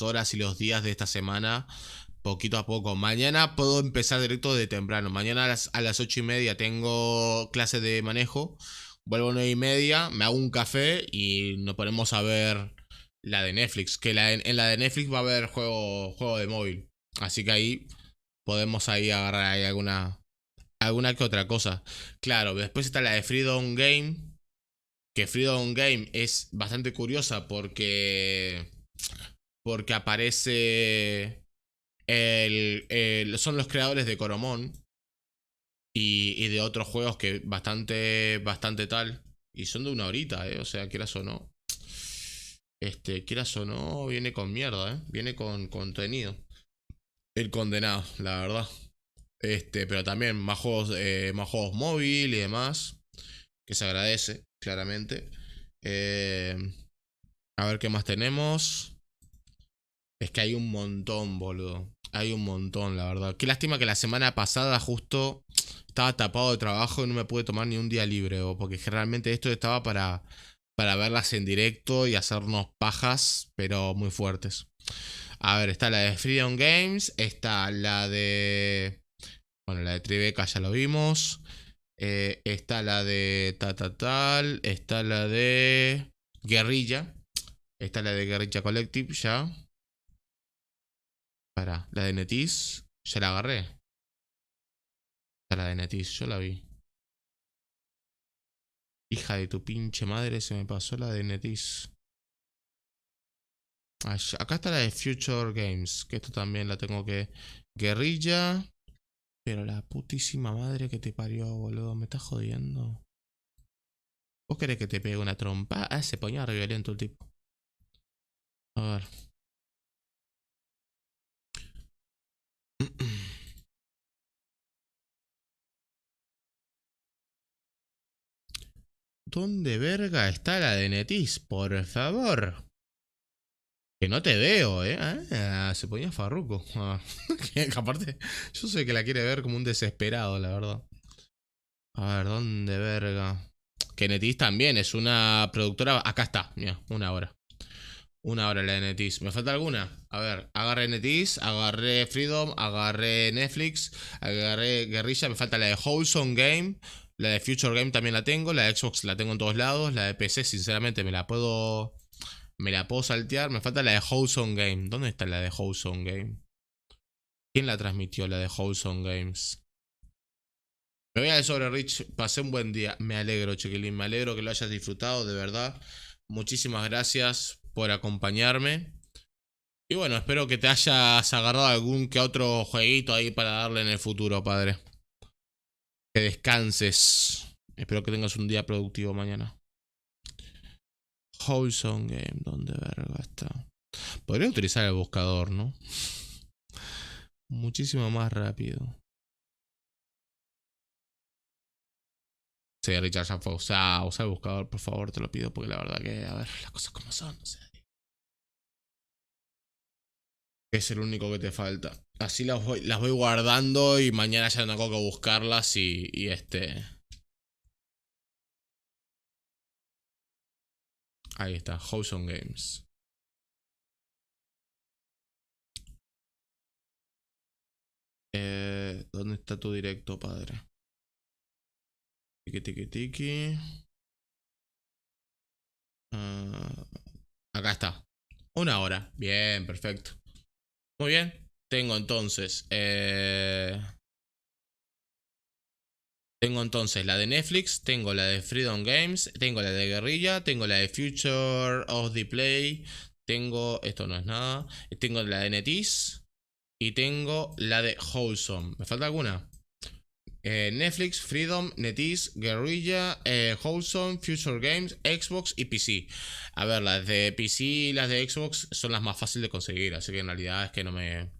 horas y los días de esta semana. Poquito a poco. Mañana puedo empezar directo de temprano. Mañana a las 8:30 tengo clase de manejo. Vuelvo a 9:30, me hago un café y nos ponemos a ver la de Netflix. Que en la de Netflix va a haber juego de móvil. Así que ahí podemos ahí agarrar ahí alguna que otra cosa. Claro, después está la de Freedom Game. Que Freedom Game es bastante curiosa porque aparece... son los creadores de Coromón y de otros juegos que bastante tal. Y son de 1 horita, o sea, quieras o no. Quieras o no, viene con mierda, viene con contenido. El condenado, la verdad. Pero también más juegos móvil y demás. Que se agradece, claramente. A ver qué más tenemos. Es que hay un montón, boludo. Hay un montón, la verdad. Qué lástima que la semana pasada justo estaba tapado de trabajo y no me pude tomar ni un día libre. Porque realmente esto estaba para verlas en directo y hacernos pajas, pero muy fuertes. A ver, está la de Freedom Games. Está la de... Bueno, la de Tribeca ya lo vimos. Está la de tal. Está la de Guerrilla. Está la de Guerrilla Collective ya. Para, la de NetEase, ya la agarré. La de NetEase, yo la vi. Hija de tu pinche madre, se me pasó la de NetEase. Acá está la de Future Games, que esto también la tengo que... Guerrilla. Pero la putísima madre que te parió, boludo, me estás jodiendo. ¿Vos querés que te pegue una trompa? Ah, se ponía re violento el tipo. A ver. ¿Dónde verga está la de NetEase? Por favor. Que no te veo, se ponía farruco. Que aparte, yo sé que la quiere ver como un desesperado, la verdad. A ver, ¿dónde verga? Que NetEase también es una productora. Acá está, mira, 1 hora. Una hora la de NetEase. ¿Me falta alguna? A ver, agarré NetEase, agarré Freedom, agarré Netflix, agarré Guerrilla. Me falta la de Wholesome Game. La de Future Game también la tengo. La de Xbox la tengo en todos lados. La de PC, sinceramente, me la puedo saltear. Me falta la de Wholesome Game. ¿Dónde está la de Wholesome Game? ¿Quién la transmitió, la de Wholesome Games? Me voy a sobre Rich. Pasé un buen día. Me alegro, chiquilín. Me alegro que lo hayas disfrutado, de verdad. Muchísimas gracias por acompañarme. Y bueno, espero que te hayas agarrado algún que otro jueguito ahí para darle en el futuro, padre. Que descanses. Espero que tengas un día productivo mañana. Wholesome Game. ¿Dónde verga está? Podría utilizar el buscador, ¿no? Muchísimo más rápido. Sí, Richard, ya fue. Usa el buscador, por favor, te lo pido. Porque la verdad que, a ver, las cosas como son. O sea, es el único que te falta. Así las voy guardando y mañana ya no tengo que buscarlas y ahí está, Wholesome Games. ¿Dónde está tu directo, padre? Tiki, tiki, tiki. Acá está. Una hora. Bien, perfecto. Muy bien. Tengo entonces la de Netflix, tengo la de Freedom Games, tengo la de Guerrilla, tengo la de Future of the Play, tengo, esto no es nada, tengo la de NetEase y tengo la de Wholesome. ¿Me falta alguna? Netflix, Freedom, NetEase, Guerrilla, Wholesome, Future Games, Xbox y PC. A ver, las de PC y las de Xbox son las más fáciles de conseguir, así que en realidad es que no me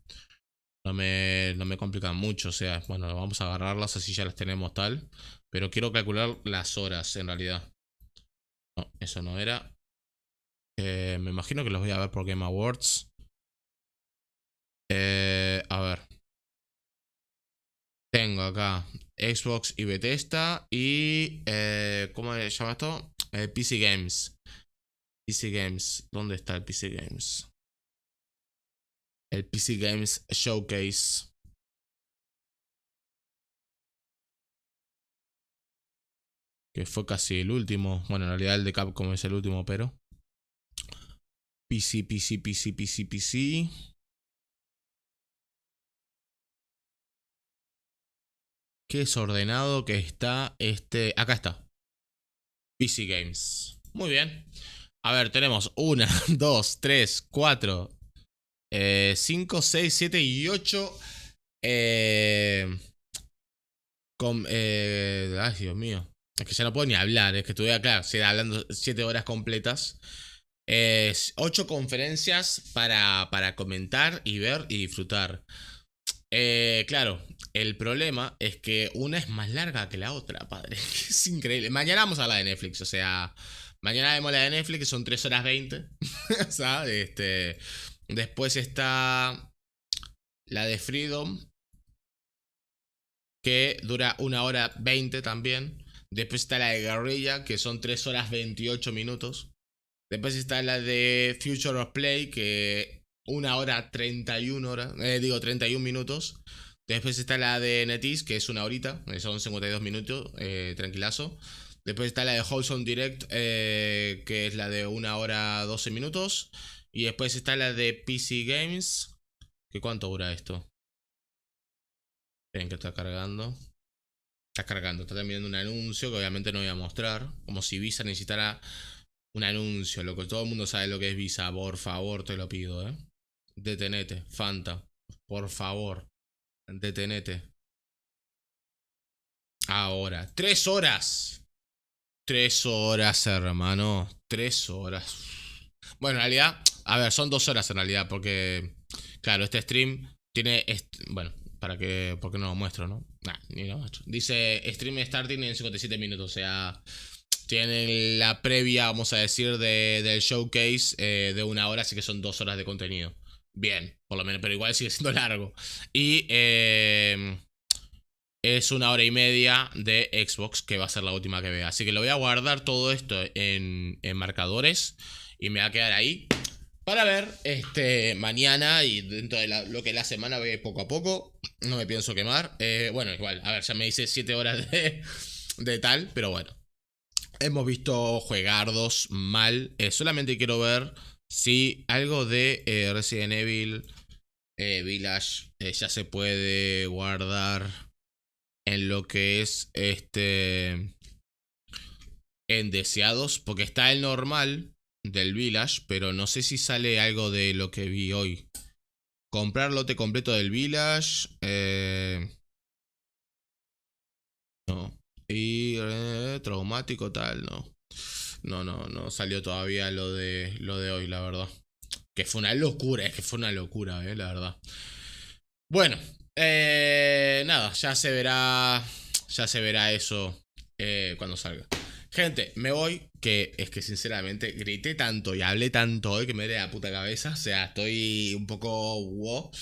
complican mucho. O sea, bueno, vamos a agarrarlas así ya las tenemos tal. Pero quiero calcular las horas en realidad. No, eso no era. Me imagino que los voy a ver por Game Awards. A ver. Tengo acá Xbox y Bethesda y ¿cómo se llama esto? PC Games. PC Games. ¿Dónde está el PC Games? El PC Games Showcase. Que fue casi el último. Bueno, en realidad el de Capcom es el último, pero PC. Qué desordenado que está este. Acá está. PC Games. Muy bien. A ver, tenemos 1, 2, 3, 4, 5, 6, 7 y 8. Ay, Dios mío. Es que ya no puedo ni hablar. Es que estuve acá hablando 7 horas completas. 8 conferencias para comentar y ver y disfrutar. Claro, el problema es que una es más larga que la otra, padre. Es increíble. Mañana vamos a la de Netflix, o sea, mañana vemos la de Netflix, que son 3 horas 20. O sea, después está la de Freedom, que dura 1 hora 20 también. Después está la de Guerrilla, que son 3 horas 28 minutos. Después está la de Future of Play, que 1 hora 31 minutos. Después está la de NetEase, que es 1 horita, son 52 minutos, tranquilazo. Después está la de Wholesome Direct, que es la de 1 hora 12 minutos. Y después está la de PC Games, que ¿cuánto dura esto? Ven que está cargando. Está cargando, está terminando un anuncio que obviamente no voy a mostrar. Como si Visa necesitara un anuncio, loco. Todo el mundo sabe lo que es Visa. Por favor, te lo pido, Detenete, Fanta. Por favor. Detenete. Ahora. 3 horas. 3 horas, hermano. 3 horas. Bueno, en realidad, a ver, son 2 horas en realidad. Porque, claro, este stream tiene... bueno, ¿por qué no lo muestro, no? Nah, ni lo muestro. Dice stream starting en 57 minutos. O sea, tienen la previa, vamos a decir, del showcase de 1 hora. Así que son 2 horas de contenido. Bien, por lo menos, pero igual sigue siendo largo. Y es 1 hora y media de Xbox, que va a ser la última que vea. Así que lo voy a guardar todo esto en marcadores. Y me va a quedar ahí para ver mañana y dentro de lo que es la semana voy poco a poco. No me pienso quemar. Bueno, igual, a ver, ya me hice 7 horas de tal, pero bueno. Hemos visto juegardos mal. Solamente quiero ver si algo de Resident Evil Village ya se puede guardar en lo que es en deseados, porque está el normal del Village, pero no sé si sale algo de lo que vi hoy. Comprar lote completo del Village. No. Y traumático tal, no. No salió todavía lo de hoy, la verdad. Que fue una locura, la verdad. Bueno, nada, ya se verá eso cuando salga. Gente, me voy, que es que sinceramente grité tanto y hablé tanto hoy que me dé la puta cabeza. O sea, estoy un poco wow.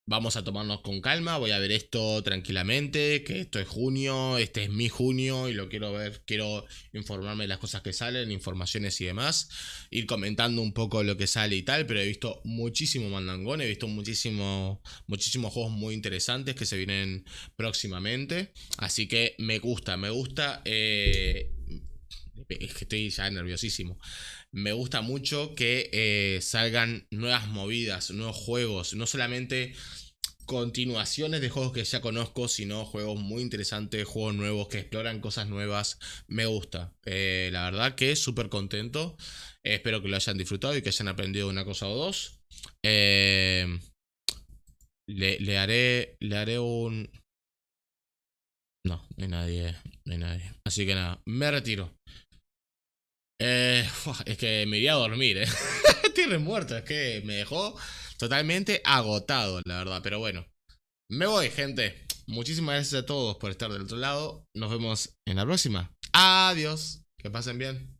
Vamos a tomarnos con calma, voy a ver esto tranquilamente, que esto es junio, este es mi junio y lo quiero ver, quiero informarme de las cosas que salen, informaciones y demás, ir comentando un poco lo que sale y tal, pero he visto muchísimo mandangón, he visto muchísimos juegos muy interesantes que se vienen próximamente, así que me gusta, es que estoy ya nerviosísimo. Me gusta mucho que salgan nuevas movidas, nuevos juegos, no solamente continuaciones de juegos que ya conozco, sino juegos muy interesantes, juegos nuevos que exploran cosas nuevas. Me gusta, la verdad que súper contento. Espero que lo hayan disfrutado y que hayan aprendido una cosa o dos. Le haré un... No hay nadie. Así que nada, me retiro. Es que me iría a dormir, Estoy re muerto, es que me dejó totalmente agotado, la verdad. Pero bueno, me voy, gente. Muchísimas gracias a todos por estar del otro lado. Nos vemos en la próxima. Adiós. Que pasen bien.